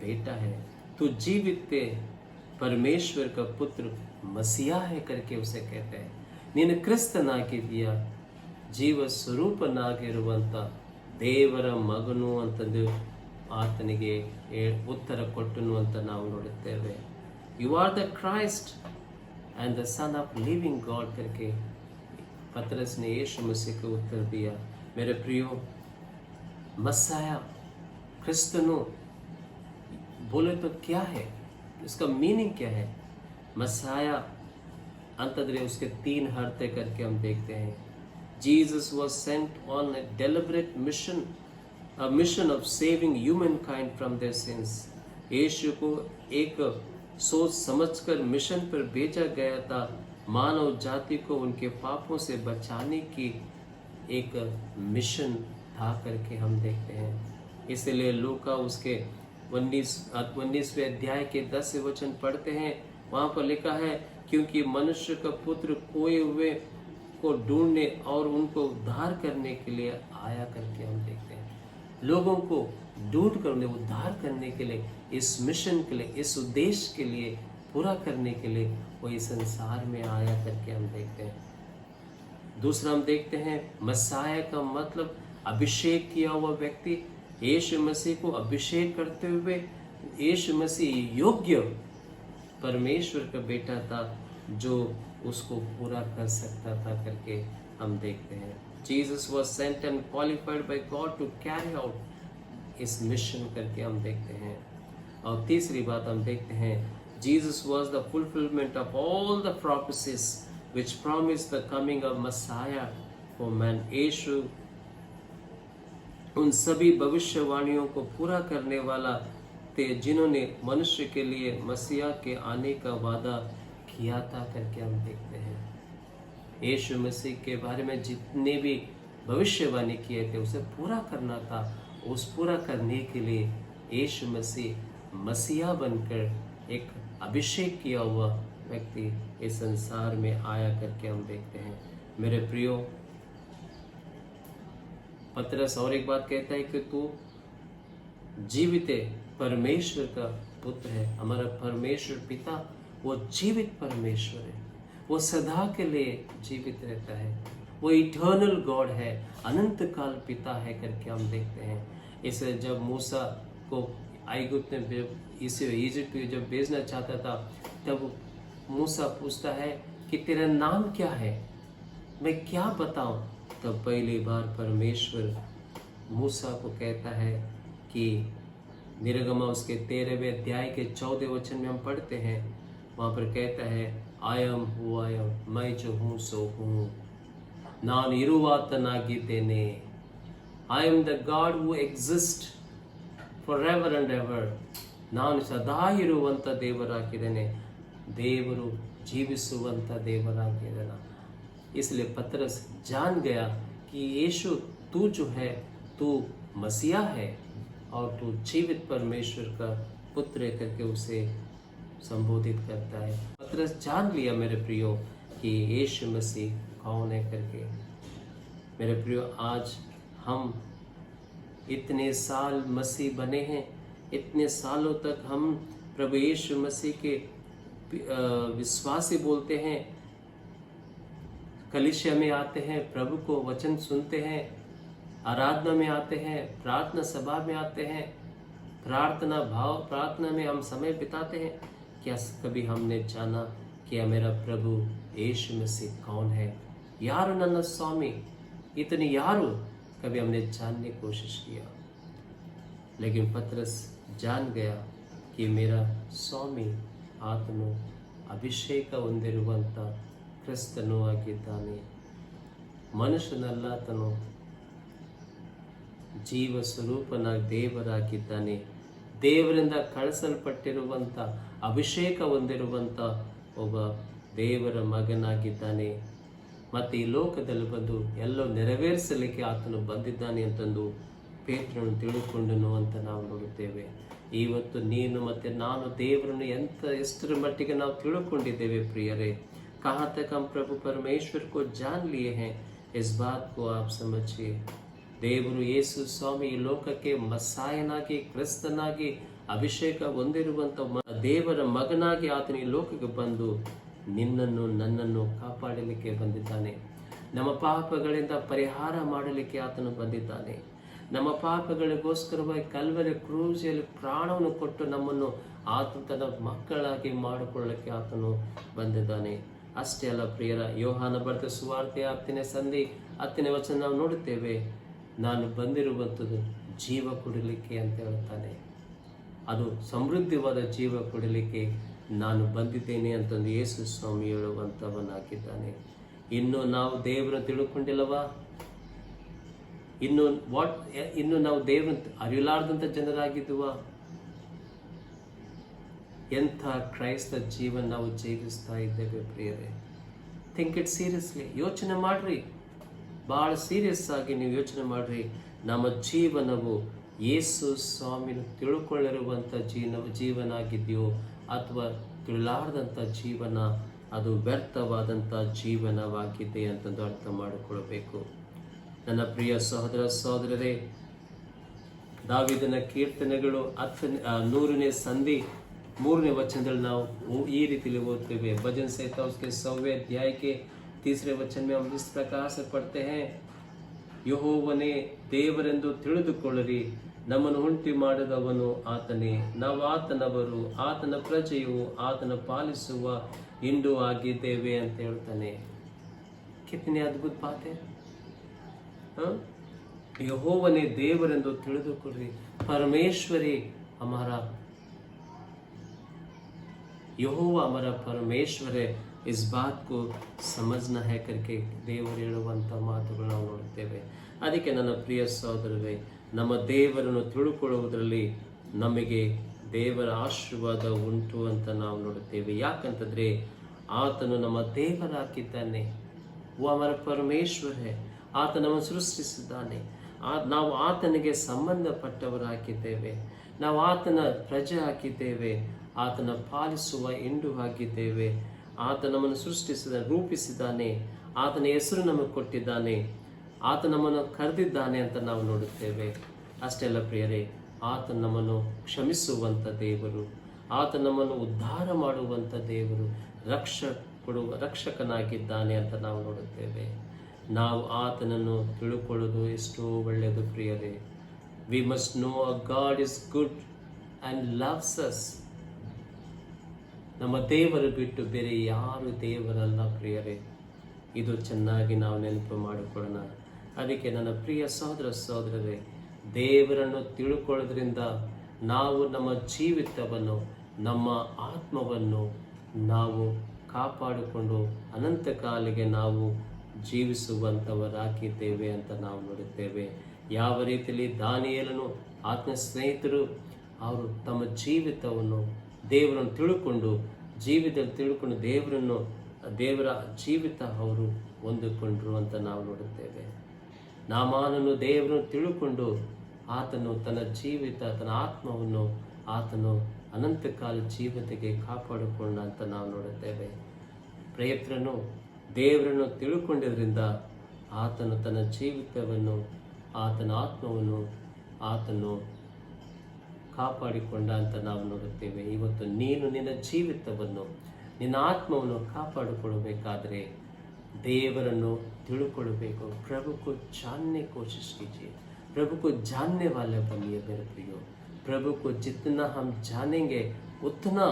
बेटा है, तू जीवित परमेश्वर का पुत्र मसीहा है करके उसे कहते हैं. ನೀನು ಕ್ರಿಸ್ತನಾಗಿದ್ದೀಯ, ಜೀವ ಸ್ವರೂಪನಾಗಿರುವಂಥ ದೇವರ ಮಗನು ಅಂತಂದು ಆತನಿಗೆ ಉತ್ತರ ಕೊಟ್ಟನು ಅಂತ ನಾವು ನೋಡುತ್ತೇವೆ. You are the Christ and the son of living God करके पतरस ने यीशु मसीह को उत्तर दिया. मेरे प्रियो, मसाया क्रिस्तनो बोले तो क्या है, इसका मीनिंग क्या है? मसाया अंतर्य उसके 3 अर्थ करके हम देखते हैं. Jesus was sent on a deliberate mission, a mission of saving humankind from their sins. Yeshu को एक सोच समझकर मिशन पर भेजा गया था, मानव जाति को उनके पापों से बचाने की एक मिशन था करके हम देखते हैं. इसलिए लूका उसके 19वें अध्याय के 10 वचन पढ़ते हैं. वहाँ पर लिखा है, क्योंकि मनुष्य का पुत्र खोए हुए को ढूंढने और उनको उद्धार करने के लिए आया करके हम देखते हैं. लोगों को ढूंढ कर उन्हें उद्धार करने के लिए, इस मिशन के लिए, इस उद्देश्य के लिए पूरा करने के लिए वो इस संसार में आया करके हम देखते हैं. दूसरा हम देखते हैं मसाया का मतलब अभिषेक किया हुआ व्यक्ति. यीशु मसीह को अभिषेक करते हुए यीशु मसीह योग्य परमेश्वर का बेटा था जो उसको पूरा कर सकता था करके हम देखते हैं. Jesus was sent and qualified by God to carry out इस मिशन करके हम देखते हैं. और तीसरी बात हम देखते हैं, Jesus was the fulfilment of all the prophecies which promised the coming of Messiah for man. यीशु उन सभी भविष्यवाणियों को पूरा करने वाला थे जिन्होंने मनुष्य के लिए मसीहा के आने का वादा किया था करके हम देखते हैं. यीशु मसीह के बारे में जितने भी भविष्यवाणी किए थे उसे पूरा करना था. उस पूरा करने के लिए यीशु मसीह मसीहा बनकर एक अभिषेक किया हुआ व्यक्ति इस संसार में आया करके हम देखते हैं. मेरे प्रियो, पतरस और एक बात कहता है कि तू जीवित परमेश्वर का पुत्र है. हमारा परमेश्वर पिता वो जीवित परमेश्वर है, वो सदा के लिए जीवित रहता है, वो इटर्नल गॉड है, अनंत काल पिता है करके हम देखते हैं. इसलिए जब मूसा को आईगुप्त में इजिप्ट में जब भेजना चाहता था तब मूसा पूछता है कि तेरा नाम क्या है, मैं क्या बताऊं? तब पहली बार परमेश्वर मूसा को कहता है कि निर्गमा उसके 13वें अध्याय के 14 वचन में हम पढ़ते हैं. वहाँ पर कहता है, आयम हु आयम, मैं जो हूँ सो हूँ, नान इरुवातनागितेने. I am the God who exist forever and ever. ನಾನು ಸದಾ ಇರುವಂಥ ದೇವರಾಗಿದ್ದೇನೆ, ದೇವರು ಜೀವಿಸುವಂಥ ದೇವರಾಗಿದ್ದಾನೆ. इसलिए पतरस जान गया कि यीशु तू जो है तू मसीहा है और तू जीवित परमेश्वर का पुत्र है करके उसे संबोधित करता है. पतरस जान लिया मेरे प्रियो कि यीशु मसीह कौन है करके. मेरे प्रियो, आज हम इतने साल मसीह बने हैं, इतने सालों तक हम प्रभु यीशु मसीह के विश्वासी बोलते हैं, कलीसिया में आते हैं, प्रभु को वचन सुनते हैं, आराधना में आते हैं, प्रार्थना सभा में आते हैं, प्रार्थना में हम समय बिताते हैं. क्या कभी हमने जाना कि मेरा प्रभु यीशु मसीह कौन है? यारो नन्ना स्वामी, इतने यारो कभी हमने जानने की कोशिश किया? लेकिन पतरस जान गया कि मेरा स्वामी ಆತನು ಅಭಿಷೇಕ ಹೊಂದಿರುವಂಥ ಕ್ರಿಸ್ತನು ಆಗಿದ್ದಾನೆ. ಮನುಷ್ಯನಲ್ಲಾತನು ಜೀವ ಸ್ವರೂಪನಾಗಿ ದೇವರಾಗಿದ್ದಾನೆ, ದೇವರಿಂದ ಕಳಿಸಲ್ಪಟ್ಟಿರುವಂಥ ಅಭಿಷೇಕ ಹೊಂದಿರುವಂಥ ಒಬ್ಬ ದೇವರ ಮಗನಾಗಿದ್ದಾನೆ. ಮತ್ತು ಈ ಲೋಕದಲ್ಲಿ ಬಂದು ಎಲ್ಲೋ ನೆರವೇರಿಸಲಿಕ್ಕೆ ಆತನು ಬಂದಿದ್ದಾನೆ ಅಂತಂದು ಪೇತ್ರನು ತಿಳುಕೊಂಡನು ಅಂತ ನಾವು ನೋಡುತ್ತೇವೆ. ಇವತ್ತು ನೀನು ಮತ್ತು ನಾನು ದೇವರನ್ನು ಎಷ್ಟರ ಮಟ್ಟಿಗೆ ನಾವು ತಿಳ್ಕೊಂಡಿದ್ದೇವೆ ಪ್ರಿಯರೇ. कहाँ तक हम प्रभु परमेश्वर को जान लिए हैं, इस बात को आप समझिए. ದೇವರು ಯೇಸು ಸ್ವಾಮಿ ಈ ಲೋಕಕ್ಕೆ ಮಸಾಯನಾಗಿ, ಕ್ರಿಸ್ತನಾಗಿ, ಅಭಿಷೇಕ ಹೊಂದಿರುವಂಥ ದೇವರ ಮಗನಾಗಿ ಆತನ ಈ ಲೋಕಕ್ಕೆ ಬಂದು ನಿನ್ನನ್ನು ನನ್ನನ್ನು ಕಾಪಾಡಲಿಕ್ಕೆ ಬಂದಿದ್ದಾನೆ. ನಮ್ಮ ಪಾಪಗಳಿಂದ ಪರಿಹಾರ ಮಾಡಲಿಕ್ಕೆ ಆತನು ಬಂದಿದ್ದಾನೆ. ನಮ್ಮ ಪಾಪಗಳಿಗೋಸ್ಕರವಾಗಿ ಕಲ್ವರಿ ಕ್ರೂಸಿಯಲ್ಲಿ ಪ್ರಾಣವನ್ನು ಕೊಟ್ಟು ನಮ್ಮನ್ನು ಆತನ ತನ್ನ ಮಕ್ಕಳಾಗಿ ಮಾಡಿಕೊಳ್ಳಲಿಕ್ಕೆ ಆತನು ಬಂದಿದ್ದಾನೆ. ಅಷ್ಟೇ ಅಲ್ಲ ಪ್ರಿಯರ, ಯೋಹಾನ ಬರೆದ ಸುವಾರ್ತೆ 10ನೇ ಸಂಧಿ 10ನೇ ವಚನ ನಾವು ನೋಡುತ್ತೇವೆ. ನಾನು ಬಂದಿರುವಂಥದ್ದು ಜೀವ ಕೊಡಲಿಕ್ಕೆ ಅಂತ ಹೇಳ್ತಾನೆ. ಅದು ಸಮೃದ್ಧವಾದ ಜೀವ ಕೊಡಲಿಕ್ಕೆ ನಾನು ಬಂದಿದ್ದೇನೆ ಅಂತಂದು ಯೇಸು ಸ್ವಾಮಿ ಹೇಳುವಂಥವನಾಗಿದ್ದಾನೆ. ಇನ್ನು ನಾವು ದೇವರನ್ನು ತಿಳ್ಕೊಂಡಿಲ್ಲವಾ? ಇನ್ನು ನಾವು ದೇವರನ್ನು ಅರಿಯಲಾರ್ದಂಥ ಜನರಾಗಿದ್ದುವ? ಎಂಥ ಕ್ರೈಸ್ತ ಜೀವನ ನಾವು ಜೀವಿಸ್ತಾ ಇದ್ದೇವೆ ಪ್ರಿಯರೇ. Think it seriously. ಯೋಚನೆ ಮಾಡ್ರಿ, ಭಾಳ ಸೀರಿಯಸ್ ಆಗಿ ನೀವು ಯೋಚನೆ ಮಾಡ್ರಿ. ನಮ್ಮ ಜೀವನವು ಯೇಸು ಸ್ವಾಮಿನ ತಿಳ್ಕೊಳ್ಳಿರುವಂಥ ಜೀವನ ಆಗಿದೆಯೋ ಅಥವಾ ತಿಳಲಾರ್ದಂಥ ಜೀವನ, ಅದು ವ್ಯರ್ಥವಾದಂಥ ಜೀವನವಾಗಿದೆ ಅಂತಂದು ಅರ್ಥ ಮಾಡಿಕೊಳ್ಬೇಕು. ನನ್ನ ಪ್ರಿಯ ಸಹೋದರ ಸಹೋದರರೇ, ದಾವೀದನ ಕೀರ್ತನೆಗಳು 100ನೇ ಸಂಧಿ 3ನೇ वचनದಲ್ಲಿ ನಾವು ಈ ರೀತಿಯಲ್ಲಿ ಓದ್ತೇವೆ. भजन संहिता उसके 100वें अध्याय के 3रे वचन में हम इस प्रकार से पढ़ते हैं, ಯೆಹೋವನೇ ದೇವರೆಂದು ತಿಳಿದುಕೊಳ್ಳಿರಿ, ನಮ್ಮನ್ನು ಉಂಟು ಮಾಡಿದವನು ಆತನೇ, ನಾವು ಆತನವರು, ಆತನ ಪ್ರಜೆಯು, ಆತನ ಪಾಲಿಸುವ ಹಿಂಡು ಆಗಿದ್ದೇವೆ ಅಂತ ಹೇಳ್ತಾನೆ. ಕಿತನೆ ಅದ್ಭುತ ಬಾತ್ ಹೈ. ಯೆಹೋವನೇ ದೇವರೆಂದು ತಿಳಿದುಕೊಳ್ಳಿರಿ, ಪರಮೇಶ್ವರಿ ಹಮಾರಾ ಯೆಹೋವ हमारा परमेश्वर है, इस बात को समझना है करके ದೇವರು ಹೇಳುವಂಥ ಮಾತುಗಳು ನಾವು ನೋಡುತ್ತೇವೆ. ಅದಕ್ಕೆ ನನ್ನ ಪ್ರಿಯ ಸಹೋದರರೇ, ನಮ್ಮ ದೇವರನ್ನು ತಿಳ್ಕೊಳ್ಳುವುದರಲ್ಲಿ ನಮಗೆ ದೇವರ ಆಶೀರ್ವಾದ ಉಂಟು ಅಂತ ನಾವು ನೋಡುತ್ತೇವೆ. ಯಾಕಂತಂದರೆ ಆತನು ನಮ್ಮ ದೇವರಾಗಿದ್ದಾನೆ. वो हमारा परमेश्वर है. ಆತ ನಮ್ಮನ್ನು ಸೃಷ್ಟಿಸಿದ್ದಾನೆ. ನಾವು ಆತನಿಗೆ ಸಂಬಂಧಪಟ್ಟವರಾಗಿದ್ದೇವೆ. ನಾವು ಆತನ ಪ್ರಜೆ ಆಗಿದ್ದೇವೆ. ಆತನ ಪಾಲಿಸುವ ಹಿಂಡು ಆಗಿದ್ದೇವೆ. ಆತ ನಮ್ಮನ್ನು ರೂಪಿಸಿದ್ದಾನೆ. ಆತನ ಹೆಸರು ನಮಗೆ ಕೊಟ್ಟಿದ್ದಾನೆ. ಆತ ನಮ್ಮನ್ನು ಕರೆದಿದ್ದಾನೆ ಅಂತ ನಾವು ನೋಡುತ್ತೇವೆ. ಅಷ್ಟೇ ಅಲ್ಲ ಪ್ರಿಯರೇ, ಆತ ನಮ್ಮನ್ನು ಕ್ಷಮಿಸುವಂಥ ದೇವರು, ಆತ ನಮ್ಮನ್ನು ಉದ್ಧಾರ ಮಾಡುವಂಥ ದೇವರು, ರಕ್ಷಕನಾಗಿದ್ದಾನೆ ಅಂತ ನಾವು ನೋಡುತ್ತೇವೆ. ನಾವು ಆತನನ್ನು ತಿಳ್ಕೊಳ್ಳೋದು ಎಷ್ಟೋ ಒಳ್ಳೆಯದು ಪ್ರಿಯರೇ. We must know a god is good and loves us. ನಮ್ಮ ದೇವರು ಬಿಟ್ಟು ಬೇರೆ ಯಾರು ದೇವರಲ್ಲ ಪ್ರಿಯರೇ. ಇದು ಚೆನ್ನಾಗಿ ನಾವು ನೆನಪು ಮಾಡಿಕೊಳ್ಳೋಣ. ಅದಕ್ಕೆ ನನ್ನ ಪ್ರಿಯ ಸಹೋದರ ಸಹೋದರರೇ, ದೇವರನ್ನು ತಿಳ್ಕೊಳ್ಳೋದ್ರಿಂದ ನಾವು ನಮ್ಮ ಜೀವಿತವನ್ನು, ನಮ್ಮ ಆತ್ಮವನ್ನು ನಾವು ಕಾಪಾಡಿಕೊಂಡು ಅನಂತ ಕಾಲಿಗೆ ನಾವು ಜೀವಿಸುವಂಥವರಾಗಿದ್ದೇವೆ ಅಂತ ನಾವು ನೋಡುತ್ತೇವೆ. ಯಾವ ರೀತಿಯಲ್ಲಿ ದಾನಿಯೇಲನು ಆತ್ಮ ಸ್ನೇಹಿತರು ಅವರು ತಮ್ಮ ಜೀವಿತವನ್ನು ದೇವರನ್ನು ತಿಳ್ಕೊಂಡು ದೇವರ ಜೀವಿತ ಅವರು ಹೊಂದಿಕೊಂಡ್ರು ಅಂತ ನಾವು ನೋಡುತ್ತೇವೆ. ನಾಮಾನನು ದೇವರನ್ನು ತಿಳ್ಕೊಂಡು ಆತನು ತನ್ನ ಜೀವಿತ, ತನ್ನ ಆತ್ಮವನ್ನು ಆತನು ಅನಂತಕಾಲ ಜೀವಿತಕ್ಕೆ ಕಾಪಾಡಿಕೊಂಡ ಅಂತ ನಾವು ನೋಡುತ್ತೇವೆ. ಪ್ರಯತ್ನನು ದೇವರನ್ನು ತಿಳ್ಕೊಂಡಿದ್ರಿಂದ ಆತನು ತನ್ನ ಜೀವಿತವನ್ನು, ಆತನ ಆತ್ಮವನ್ನು ಆತನು ಕಾಪಾಡಿಕೊಂಡ ಅಂತ ನಾವು ನೋಡುತ್ತೇವೆ. ಇವತ್ತು ನೀನು ನಿನ್ನ ಜೀವಿತವನ್ನು, ನಿನ್ನ ಆತ್ಮವನ್ನು ಕಾಪಾಡಿಕೊಳ್ಳಬೇಕಾದರೆ ದೇವರನ್ನು ತಿಳ್ಕೊಳ್ಳಬೇಕು. प्रभु को जानने कोशिश कीजिए. प्रभु को जानने वाले बनिए मेरे प्रियो. प्रभु को जितना हम जानेंगे उतना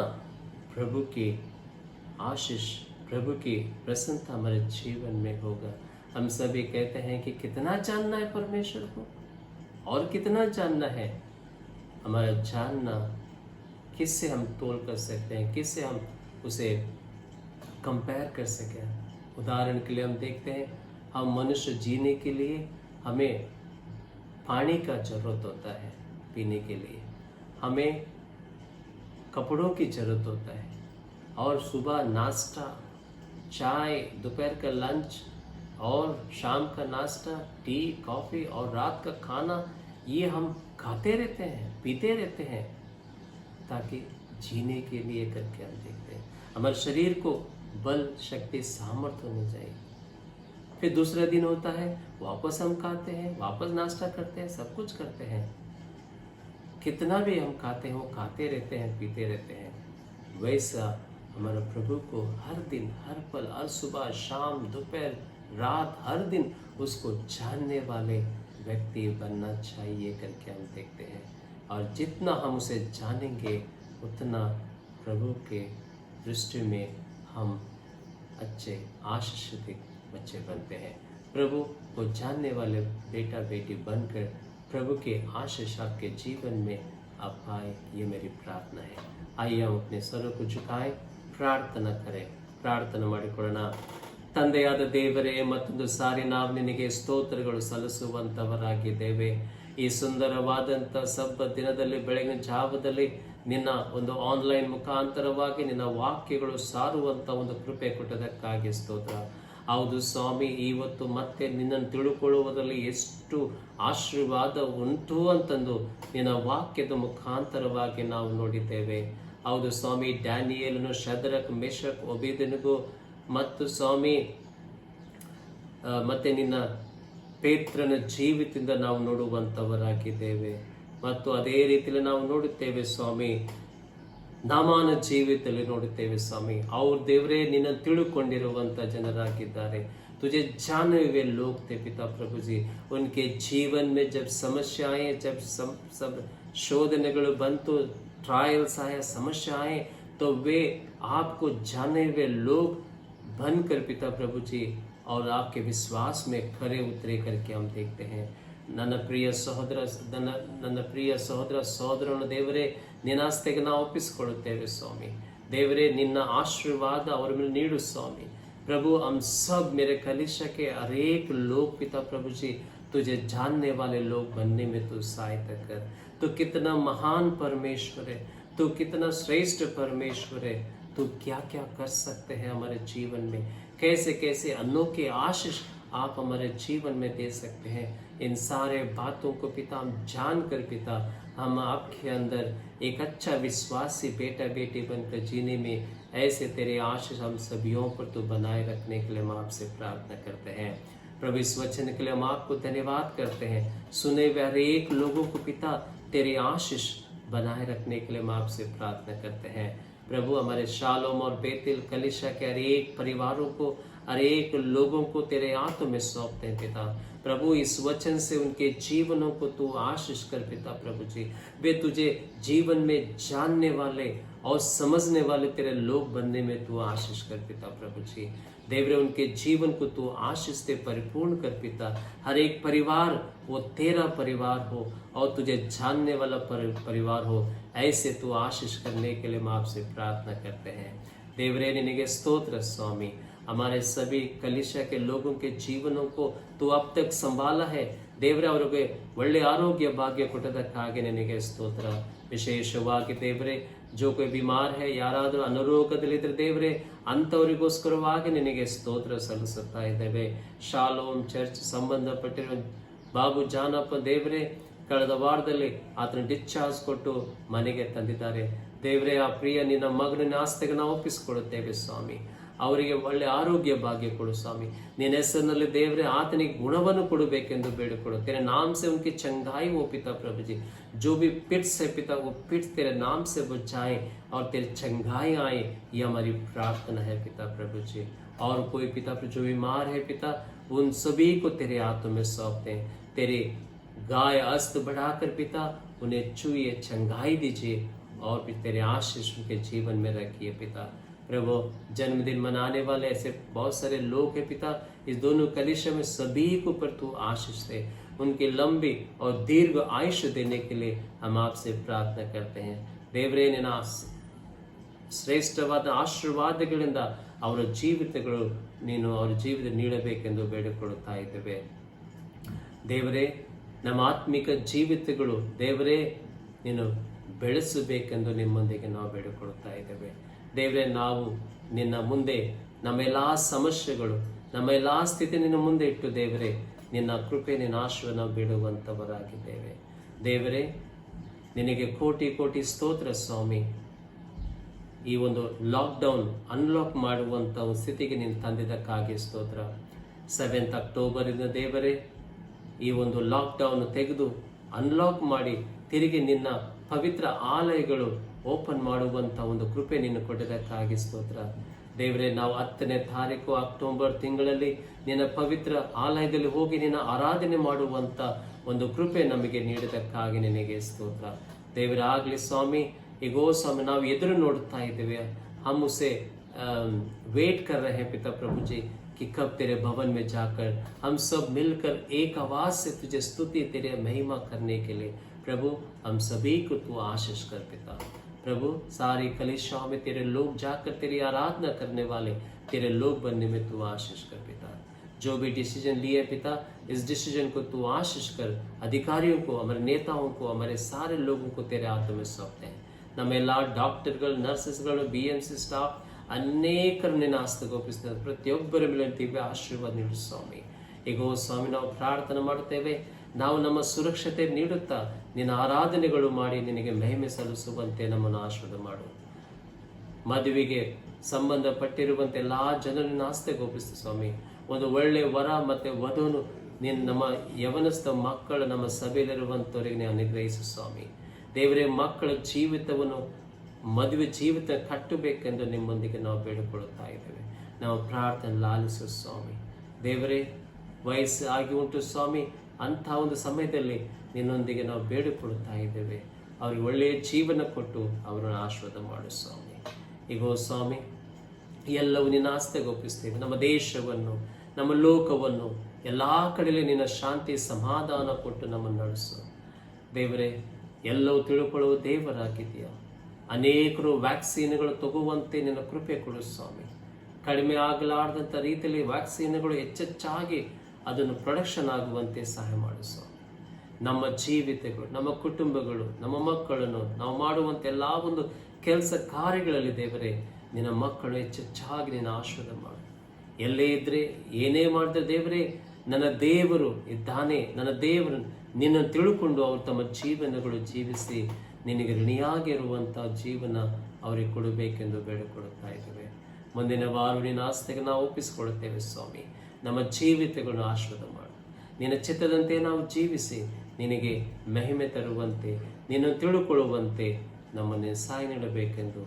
प्रभु की आशीष, प्रभु की प्रसन्नता हमारे जीवन में होगा. हम सभी कहते हैं कि कितना जानना है परमेश्वर को और कितना जानना है. हमारा जानना किससे हम तोल कर सकते हैं, किससे हम उसे कंपेयर कर सकें. उदाहरण के लिए हम देखते हैं, हम मनुष्य जीने के लिए हमें पानी का ज़रूरत होता है पीने के लिए. हमें कपड़ों की जरूरत होता है, और सुबह नाश्ता, चाय, दोपहर का लंच और शाम का नाश्ता, टी, कॉफ़ी और रात का खाना, ये हम खाते रहते हैं, पीते रहते हैं ताकि जीने के लिए करके हम देखते हैं। हमारे शरीर को बल, शक्ति, सामर्थ्य होनी चाहिए। फिर दूसरा दिन होता है, वापस हम खाते हैं, वापस नाश्ता करते हैं, सब कुछ करते हैं। कितना भी हम खाते हैं, वो खाते रहते हैं, पीते रहते हैं। वैसा हमारे प्रभु को हर दिन, हर पल, हर सुबह, शाम, दोपहर, रात, हर दिन उसको जानने वाले व्यक्ति बनना चाहिए करके हम देखते हैं। और जितना हम उसे जानेंगे उतना प्रभु के दृष्टि में हम अच्छे आशीषित बच्चे बनते हैं। प्रभु को जानने वाले बेटा बेटी बनकर प्रभु के आशीष आपके जीवन में आप पाए, ये मेरी प्रार्थना है। आइए हम अपने स्वरों को झुकाएं, ಪ್ರಾರ್ಥನಾ ಕರೆ ಪ್ರಾರ್ಥನೆ ಮಾಡಿಕೊಳ್ಳೋಣ. ತಂದೆಯಾದ ದೇವರೇ, ಮತ್ತೊಂದು ಸಾರಿ ನಾವು ನಿನಗೆ ಸ್ತೋತ್ರಗಳು ಸಲ್ಲಿಸುವಂಥವರಾಗಿದ್ದೇವೆ. ಈ ಸುಂದರವಾದಂಥ ಸಬ್ಬ ದಿನದಲ್ಲಿ ಬೆಳಗಿನ ಜಾವದಲ್ಲಿ ನಿನ್ನ ಒಂದು ಆನ್ಲೈನ್ ಮುಖಾಂತರವಾಗಿ ನಿನ್ನ ವಾಕ್ಯಗಳು ಸಾರುವಂಥ ಒಂದು ಕೃಪೆ ಕೊಟ್ಟದಕ್ಕಾಗಿ ಸ್ತೋತ್ರ. ಹೌದು ಸ್ವಾಮಿ, ಇವತ್ತು ಮತ್ತೆ ನಿನ್ನನ್ನು ತಿಳುಕೊಳ್ಳುವುದರಲ್ಲಿ ಎಷ್ಟು ಆಶೀರ್ವಾದ ಉಂಟು ಅಂತಂದು ನಿನ್ನ ವಾಕ್ಯದ ಮುಖಾಂತರವಾಗಿ ನಾವು ನೋಡಿದ್ದೇವೆ. ಹೌದು ಸ್ವಾಮಿ, ಡ್ಯಾನಿಯೇಲನು, ಶದ್ರಕ್, ಮೆಷಕ್, ಒಬೇದನಿಗೂ ಮತ್ತು ಸ್ವಾಮಿ ಮತ್ತೆ ನಿನ್ನ ಪೇತ್ರನ ಜೀವಿತದಿಂದ ನಾವು ನೋಡುವಂಥವರಾಗಿದ್ದೇವೆ. ಮತ್ತು ಅದೇ ರೀತಿಯಲ್ಲಿ ನಾವು ನೋಡುತ್ತೇವೆ ಸ್ವಾಮಿ, ನಾಮಾನ ಜೀವಿತದಲ್ಲಿ ನೋಡುತ್ತೇವೆ ಸ್ವಾಮಿ. ಅವ್ರ ದೇವರೇ ನಿನ್ನ ತಿಳುಕೊಂಡಿರುವಂಥ ಜನರಾಗಿದ್ದಾರೆ. तुझे जाने हुए लोग थे पिता प्रभु जी. उनके जीवन में जब समस्याएं, जब सब शोधनेಗಳು ಬಂತು, ट्रायल्स आए, समस्या आए, तो वे आपको जाने हुए लोग बनकर पिता प्रभु जी और आपके विश्वास में खरे उतरे करके हम देखते हैं. ನನ್ನ ಪ್ರಿಯ ಸಹೋದರ ಸಹೋದರನ ದೇವರೇ, ನಿನ್ನ ಹಸ್ತೆಗೆ ನಾವು ಒಪ್ಪಿಸಿಕೊಳ್ಳುತ್ತೇವೆ ಸ್ವಾಮಿ. ದೇವರೇ, ನಿನ್ನ ಆಶೀರ್ವಾದ ಅವರ ಮೇಲೆ ನೀಡು ಸ್ವಾಮಿ. प्रभु हम सब मेरे कलीसिया के हर एक लोग पिता प्रभु जी तुझे जानने वाले लोग बनने में तू सहायता कर. तू कितना महान परमेश्वर है, तू कितना श्रेष्ठ परमेश्वर है. तू क्या क्या कर सकते हैं हमारे जीवन में, कैसे कैसे अनोखे आशीष आप हमारे जीवन में दे सकते हैं. इन सारे बातों को पिता हम जान कर पिता हम आपके अंदर एक अच्छा विश्वासी बेटा बेटी बनकर जीने में ऐसे तेरे आशीष हम सभियों पर तो बनाए रखने के लिए हम आपसे प्रार्थना करते हैं. प्रभु इस वचन के लिए हम आपको धन्यवाद करते हैं. सुने हुए हर एक लोगों को पिता तेरे आशीष बनाए रखने के लिए हम आपसे प्रार्थना करते हैं. प्रभु हमारे शालोम और बेतिल कलीसिया के हर एक परिवारों को, हर एक लोगों को तेरे हाथों में सौंपते हैं पिता. प्रभु इस वचन से उनके जीवनों को तू आशीष कर पिता प्रभु जी. वे तुझे जीवन में जानने वाले और समझने वाले तेरे लोग बनने में तू आशीष कर पिता प्रभु जी. देवरे, उनके जीवन को तू आशीष से परिपूर्ण कर पिता. हर एक परिवार वो तेरा परिवार हो और तुझे जानने वाला परिवार हो, ऐसे तू आशीष करने के लिए हम आपसे प्रार्थना करते हैं. देवरे, निनगे स्तोत्र स्वामी. हमारे सभी कलीसिया के लोगों के जीवनों को तू अब तक संभाला है ದೇವರೇ. ಅವರಿಗೆ ಒಳ್ಳೆ ಆರೋಗ್ಯ ಭಾಗ್ಯ ಕೊಟ್ಟದಕ್ಕಾಗಿ ನಿನಗೆ ಸ್ತೋತ್ರ. ವಿಶೇಷವಾಗಿ ದೇವರೇ, जो कोई बीमार है, ಯಾರಾದರೂ ಅನಾರೋಗ್ಯದಲ್ಲಿದ್ದರೆ ದೇವರೇ, ಅಂಥವರಿಗೋಸ್ಕರವಾಗಿ ನಿನಗೆ ಸ್ತೋತ್ರ ಸಲ್ಲಿಸುತ್ತಾ ಇದ್ದೇವೆ. ಶಾಲೋಮ್ ಚರ್ಚ್ ಸಂಬಂಧಪಟ್ಟಿರುವ ಬಾಬು ಜಾನಪ್ಪ ದೇವರೇ, ಕಳೆದ ವಾರದಲ್ಲಿ ಆತನ ಡಿಸ್ಚಾರ್ಜ್ ಕೊಟ್ಟು ಮನೆಗೆ ತಂದಿದ್ದಾರೆ. ದೇವರೇ, ಆ ಪ್ರಿಯ ನಿನ್ನ ಮಗನ ಆಸ್ತಿಗೆ ನಾವು ಒಪ್ಪಿಸಿಕೊಡುತ್ತೇವೆ ಸ್ವಾಮಿ. ಅವರಿಗೆ ಒಳ್ಳೆ ಆರೋಗ್ಯ ಭಾಗ್ಯ ಕೊಡು ಸ್ವಾಮಿ. ನಿನ್ನ ಹೆಸರಿನಲ್ಲಿ ದೇವರೇ ಆತನಿಗೆ ಗುಣವನ್ನು ಕೊಡಬೇಕೆಂದು ಬೇಡಿಕೊಡು. तेरे नाम से उनकी चंगाई हो पिता प्रभु जी. जो भी पिट्स है पिता, वो पिट्स तेरे नाम से बुझ जाए और तेरी चंगाई आए, ये हमारी प्रार्थना है पिता प्रभु जी. और कोई पिता जो बीमार है पिता, उन सभी को तेरे हाथों में सौंपते हैं. तेरे गाय अस्त बढ़ाकर पिता उन्हें छुए, चंगाई दीजिए और फिर तेरे आशीष उनके जीवन में रखिए पिता. प्रभु, जन्मदिन मनाने वाले ऐसे बहुत सारे लोग हैं पिता, इस दोनों कलीसिया में सभी को पर तू आशीष दे. उनकी लंबी और दीर्घ आयुष्य देने के लिए हम आपसे प्रार्थना करते हैं. ದೇವರೇ, ನಿನ್ನ ಶ್ರೇಷ್ಠವಾದ ಆಶೀರ್ವಾದಗಳಿಂದ ಅವರ ಜೀವಿತಗಳು ನೀನು ಅವರ ಜೀವಿತ ನೀಡಬೇಕೆಂದು ಬೇಡಿಕೊಳ್ಳುತ್ತಾ ಇದ್ದೇವೆ. ದೇವರೇ, ನಮ್ಮ ಆತ್ಮಿಕ ಜೀವಿತಗಳು ದೇವರೇ ನೀನು ಬೆಳೆಸಬೇಕೆಂದು ನಿಮ್ಮೊಂದಿಗೆ ನಾವು ಬೇಡಿಕೊಳ್ಳುತ್ತಾ ಇದ್ದೇವೆ. ದೇವರೇ, ನಾವು ನಿನ್ನ ಮುಂದೆ ನಮ್ಮೆಲ್ಲ ಸಮಸ್ಯೆಗಳು, ನಮ್ಮೆಲ್ಲ ಸ್ಥಿತಿ ನಿನ್ನ ಮುಂದೆ ಇಟ್ಟು ದೇವರೇ, ನಿನ್ನ ಕೃಪೆ, ನಿನ್ನ ಆಶೀರ್ವಾದ ಬೇಡುವಂಥವರಾಗಿದ್ದೇವೆ. ದೇವರೇ, ನಿನಗೆ ಕೋಟಿ ಕೋಟಿ ಸ್ತೋತ್ರ ಸ್ವಾಮಿ. ಈ ಒಂದು ಲಾಕ್ಡೌನ್ ಅನ್ಲಾಕ್ ಮಾಡುವಂಥ ಒಂದು ಸ್ಥಿತಿಗೆ ನೀನು ತಂದಿದ್ದಕ್ಕಾಗಿ ಸ್ತೋತ್ರ. 7th ಅಕ್ಟೋಬರಿಂದ ದೇವರೇ, ಈ ಒಂದು ಲಾಕ್ಡೌನ್ ತೆಗೆದು ಅನ್ಲಾಕ್ ಮಾಡಿ ತಿರುಗಿ ನಿನ್ನ ಪವಿತ್ರ ಆಲಯಗಳು ಓಪನ್ ಮಾಡುವಂಥ ಒಂದು ಕೃಪೆ ನೀನು ಕೊಟ್ಟಿದ್ದಕ್ಕಾಗಿ ಸ್ತೋತ್ರ. ದೇವರೇ, ನಾವು 10ನೇ ತಾರೀಕು ಅಕ್ಟೋಬರ್ ತಿಂಗಳಲ್ಲಿ ನಿನ್ನ ಪವಿತ್ರ ಆಲಯದಲ್ಲಿ ಹೋಗಿ ನಿನ್ನ ಆರಾಧನೆ ಮಾಡುವಂಥ ಒಂದು ಕೃಪೆ ನಮಗೆ ನೀಡಿದ್ದಕ್ಕಾಗಿ ನಿನಗೆ ಸ್ತೋತ್ರ. ದೇವರೇ, ಆಗಲಿ ಸ್ವಾಮಿ. ಈಗೋ ಸ್ವಾಮಿ, ನಾವು ಎದುರು ನೋಡುತ್ತಾ ಇದ್ದೇವೆ. हम उसे वेट कर रहे हैं पिता प्रभु जी कि कब तेरे भवन में जाकर हम सब मिलकर एक आवाज से तुझे स्तुति, तेरे महिमा करने के लिए प्रभु हम सभी को तू आशीष कर पिता प्रभु. सारी कलीसियाओं में तेरे लोग जाकर तेरी आराधना करने वाले तेरे लोग बनने में तू आशीष कर पिता. जो भी डिसीजन लिए पिता, इस डिसीजन को तू आशीष कर. अधिकारियों को, हमारे नेताओं को, हमारे सारे लोगों को तेरे हाथों में सौंपते हैं. ನಮ್ಮೆಲ್ಲ ಡಾಕ್ಟರ್ಗಳು, ನರ್ಸಸ್ಗಳು, BMC ಸ್ಟಾಫ್ ಅನೇಕರು ನಿನ್ನ ಹಸ್ತಕ್ಕೆ ಒಪ್ಪಿಸ್ತಾರೆ. ಪ್ರತಿಯೊಬ್ಬರ ಮೇಲೆ ದಿವ್ಯ ಆಶೀರ್ವಾದ ನೀಡು ಸ್ವಾಮಿ. ಈಗೋ ಸ್ವಾಮಿ, ನಾವು ಪ್ರಾರ್ಥನೆ ಮಾಡುತ್ತೇವೆ. ನಾವು ನಮ್ಮ ಸುರಕ್ಷತೆ ನೀಡುತ್ತಾ ನಿನ್ನ ಆರಾಧನೆಗಳು ಮಾಡಿ ನಿನಗೆ ಮಹಿಮೆ ಸಲ್ಲಿಸುವಂತೆ ನಮ್ಮನ್ನು ಆಶೀರ್ವಾದ ಮಾಡು. ಮದುವೆಗೆ ಸಂಬಂಧಪಟ್ಟಿರುವಂತೆ ಎಲ್ಲ ಜನರನ್ನ ಹಸ್ತಕ್ಕೆ ಒಪ್ಪಿಸ್ತು ಸ್ವಾಮಿ. ಒಂದು ಒಳ್ಳೆಯ ವರ ಮತ್ತು ವಧುವನ್ನು ನೀನು ನಮ್ಮ ಯವನಸ್ಥ ಮಕ್ಕಳು ನಮ್ಮ ಸಭೆಯಲ್ಲಿರುವಂಥವರಿಗೆ ನೀವು ಅನುಗ್ರಹಿಸು ಸ್ವಾಮಿ. ದೇವರೇ, ಮಕ್ಕಳ ಜೀವಿತವನ್ನು, ಮದುವೆ ಜೀವಿತ ಕಟ್ಟಬೇಕೆಂದು ನಿಮ್ಮೊಂದಿಗೆ ನಾವು ಬೇಡಿಕೊಳ್ಳುತ್ತಾ ಇದ್ದೇವೆ. ನಾವು ಪ್ರಾರ್ಥನೆ ಲಾಲಿಸು ಸ್ವಾಮಿ. ದೇವರೇ, ವಯಸ್ಸು ಆಗಿ ಉಂಟು ಸ್ವಾಮಿ. ಅಂಥ ಒಂದು ಸಮಯದಲ್ಲಿ ನಿನ್ನೊಂದಿಗೆ ನಾವು ಬೇಡಿಕೊಳ್ಳುತ್ತಾ ಇದ್ದೇವೆ. ಅವ್ರಿಗೆ ಒಳ್ಳೆಯ ಜೀವನ ಕೊಟ್ಟು ಅವರನ್ನು ಆಶೀರ್ವಾದ ಮಾಡು ಸ್ವಾಮಿ. ಈಗೋ ಸ್ವಾಮಿ, ಎಲ್ಲವೂ ನಿನ್ನ ಆಸ್ತಿಗೆ ಒಪ್ಪಿಸ್ತೇವೆ. ನಮ್ಮ ದೇಶವನ್ನು, ನಮ್ಮ ಲೋಕವನ್ನು ಎಲ್ಲ ಕಡೆಯಲ್ಲಿ ನಿನ್ನ ಶಾಂತಿ ಸಮಾಧಾನ ಕೊಟ್ಟು ನಮ್ಮನ್ನು ನಡೆಸು ದೇವರೇ. ಎಲ್ಲವೂ ತಿಳ್ಕೊಳ್ಳುವ ದೇವರಾಗಿದೆಯಾ. ಅನೇಕರು ವ್ಯಾಕ್ಸಿನ್ಗಳು ತಗುವಂತೆ ನಿನ್ನ ಕೃಪೆ ಕೊಡು ಸ್ವಾಮಿ. ಕಡಿಮೆ ಆಗಲಾರ್ದಂಥ ರೀತಿಯಲ್ಲಿ ವ್ಯಾಕ್ಸಿನ್ಗಳು ಹೆಚ್ಚೆಚ್ಚಾಗಿ ಅದನ್ನು ಪ್ರೊಡಕ್ಷನ್ ಆಗುವಂತೆ ಸಹಾಯ ಮಾಡು ಸ್ವಾಮಿ. ನಮ್ಮ ಜೀವಿತಗಳು, ನಮ್ಮ ಕುಟುಂಬಗಳು, ನಮ್ಮ ಮಕ್ಕಳನ್ನು ನಾವು ಮಾಡುವಂಥ ಎಲ್ಲ ಒಂದು ಕೆಲಸ ಕಾರ್ಯಗಳಲ್ಲಿ ದೇವರೇ, ನಿನ್ನ ಮಕ್ಕಳು ಹೆಚ್ಚೆಚ್ಚಾಗಿ ನಿನ್ನ ಆಶೀರ್ವಾದ ಮಾಡು. ಎಲ್ಲೇ ಇದ್ರೆ, ಏನೇ ಮಾಡಿದ್ರೆ ದೇವರೇ, ನನ್ನ ದೇವರು ಇದ್ದಾನೆ, ನನ್ನ ದೇವರು ನಿನ್ನನ್ನು ತಿಳ್ಕೊಂಡು ಅವರು ತಮ್ಮ ಜೀವನಗಳು ಜೀವಿಸಿ ನಿನಗೆ ಋಣಿಯಾಗಿರುವಂಥ ಜೀವನ ಅವರಿಗೆ ಕೊಡಬೇಕೆಂದು ಬೇಡಿಕೊಳ್ಳುತ್ತಾ ಇದ್ದೇವೆ. ಮುಂದಿನ ವಾರ ನಿನ್ನ ಆಸ್ತಿಗೆ ನಾವು ಒಪ್ಪಿಸಿಕೊಳ್ಳುತ್ತೇವೆ ಸ್ವಾಮಿ. ನಮ್ಮ ಜೀವಿತಗಳನ್ನು ಆಶೀರ್ವಾದ ಮಾಡು. ನಿನ್ನ ಚಿತ್ತದಂತೆ ನಾವು ಜೀವಿಸಿ ನಿನಗೆ ಮಹಿಮೆ ತರುವಂತೆ, ನಿನ್ನನ್ನು ತಿಳುಕೊಳ್ಳುವಂತೆ ನಮ್ಮನ್ನು ಸಹಾಯ ನೀಡಬೇಕೆಂದು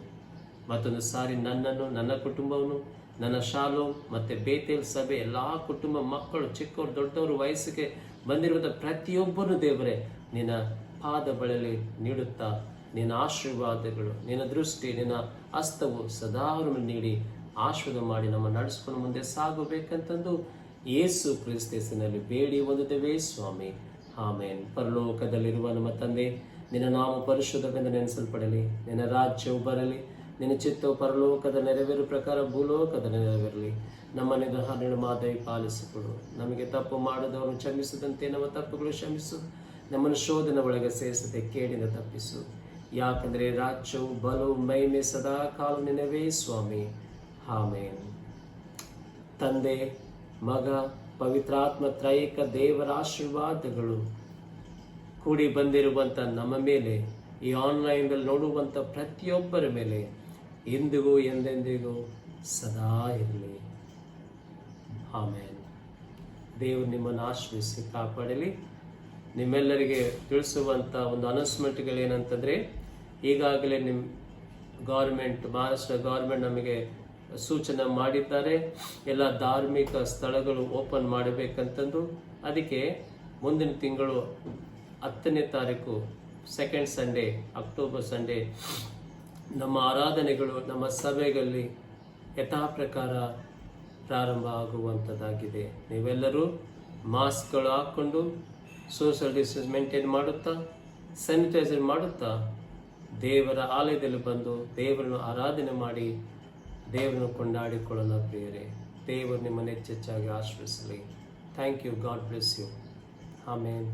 ಮತ್ತೊಂದು ಸಾರಿ ನನ್ನನ್ನು, ನನ್ನ ಕುಟುಂಬವನ್ನು, ನನ್ನ ಶಾಲೋ ಮತ್ತು ಬೇತೇಲ್ ಸಭೆ ಎಲ್ಲ ಕುಟುಂಬ ಮಕ್ಕಳು, ಚಿಕ್ಕವರು, ದೊಡ್ಡವರು, ವಯಸ್ಸಿಗೆ ಬಂದಿರುವಂಥ ಪ್ರತಿಯೊಬ್ಬರು ದೇವರೇ ನಿನ್ನ ಪಾದ ಬಳಿಯಲ್ಲಿ ನೀಡುತ್ತಾ ನಿನ್ನ ಆಶೀರ್ವಾದಗಳು, ನಿನ್ನ ದೃಷ್ಟಿ, ನಿನ್ನ ಹಸ್ತವು ಸದಾ ಅವರನ್ನು ನೀಡಿ ಆಶೀರ್ವಾದ ಮಾಡಿ ನಮ್ಮ ನಡೆಸ್ಕೊಂಡು ಮುಂದೆ ಸಾಗಬೇಕಂತಂದು ಯೇಸು ಕ್ರಿಸ್ತನಲ್ಲಿ ಬೇಡಿ ಹೊಂದಿದ್ದೇವೆ ಸ್ವಾಮಿ. ಆಮೇನ್. ಪರಲೋಕದಲ್ಲಿರುವ ನಮ್ಮ ತಂದೆ, ನಿನ್ನ ನಾಮ ಪರಿಶುದ್ಧವೆಂದು ನೆನೆಸಲ್ಪಡಲಿ. ನಿನ್ನ ರಾಜ್ಯವು ಬರಲಿ. ನಿನ್ನ ಚಿತ್ತವು ಪರಲೋಕದ ನೆರವೇರು ಪ್ರಕಾರ ಭೂಲೋಕದ ನೆರವೇರಲಿ. ನಮ್ಮನ್ನು ಹನ್ನೆರಡು ಮಾದರಿ ಪಾಲಿಸಿಕೊಡು. ನಮಗೆ ತಪ್ಪು ಮಾಡಿದವರನ್ನು ಕ್ಷಮಿಸದಂತೆ ನಮ್ಮ ತಪ್ಪುಗಳು ಕ್ಷಮಿಸು. ನಮ್ಮನ್ನು ಶೋಧನೆ ಒಳಗೆ ಸೇರಿಸದೆ ಕೇಡಿನ ತಪ್ಪಿಸು. ಯಾಕಂದರೆ ರಾಜ್ಯವು, ಬಲವು, ಮಹಿಮೆ ಸದಾ ಕಾಲ ನಿನವೇ ಸ್ವಾಮಿ. ಆಮೇನ್. ತಂದೆ, ಮಗ, ಪವಿತ್ರಾತ್ಮ ತ್ರೈಕ ದೇವರ ಆಶೀರ್ವಾದಗಳು ಕೂಡಿ ಬಂದಿರುವಂಥ ನಮ್ಮ ಮೇಲೆ, ಈ ಆನ್ಲೈನ್ದಲ್ಲಿ ನೋಡುವಂಥ ಪ್ರತಿಯೊಬ್ಬರ ಮೇಲೆ ಇಂದಿಗೂ ಎಂದೆಂದಿಗೂ ಸದಾ ಇರಲಿ. ಆಮೇನ್. ದೇವರು ನಿಮ್ಮನ್ನು ಆಶೀರ್ವದಿಸಿ ಕಾಪಾಡಲಿ. ನಿಮ್ಮೆಲ್ಲರಿಗೆ ತಿಳಿಸುವಂಥ ಒಂದು ಅನೌನ್ಸ್ಮೆಂಟ್ಗಳೇನಂತಂದರೆ, ಈಗಾಗಲೇ ನಿಮ್ಮ ಗೌರ್ಮೆಂಟ್, ಮಹಾರಾಷ್ಟ್ರ ಗೌರ್ಮೆಂಟ್ ನಮಗೆ ಸೂಚನೆ ಮಾಡಿದ್ದಾರೆ, ಎಲ್ಲ ಧಾರ್ಮಿಕ ಸ್ಥಳಗಳು ಓಪನ್ ಮಾಡಬೇಕಂತಂದು. ಅದಕ್ಕೆ ಮುಂದಿನ ತಿಂಗಳು 10ನೇ ತಾರೀಕು ಸೆಕೆಂಡ್ ಸಂಡೇ, ಅಕ್ಟೋಬರ್ ಸಂಡೇ ನಮ್ಮ ಆರಾಧನೆಗಳು ನಮ್ಮ ಸಭೆಗಳಲ್ಲಿ ಯಥಾ ಪ್ರಕಾರ ಪ್ರಾರಂಭ ಆಗುವಂಥದ್ದಾಗಿದೆ. ನೀವೆಲ್ಲರೂ ಮಾಸ್ಕ್ಗಳು ಹಾಕ್ಕೊಂಡು ಸೋಷಿಯಲ್ ಡಿಸ್ಟೆನ್ಸ್ ಮೇಂಟೈನ್ ಮಾಡುತ್ತಾ, ಸ್ಯಾನಿಟೈಸರ್ ಮಾಡುತ್ತಾ ದೇವರ ಆಲಯದಲ್ಲಿ ಬಂದು ದೇವರನ್ನು ಆರಾಧನೆ ಮಾಡಿ ದೇವರನ್ನು ಕೊಂಡಾಡಿಕೊಳ್ಳೋಣ ಪ್ರಿಯರೇ. ದೇವರು ನಿಮ್ಮನ್ನು ಹೆಚ್ಚೆಚ್ಚಾಗಿ ಆಶೀರ್ವದಿಸಲಿ. Thank you. God bless you. Amen.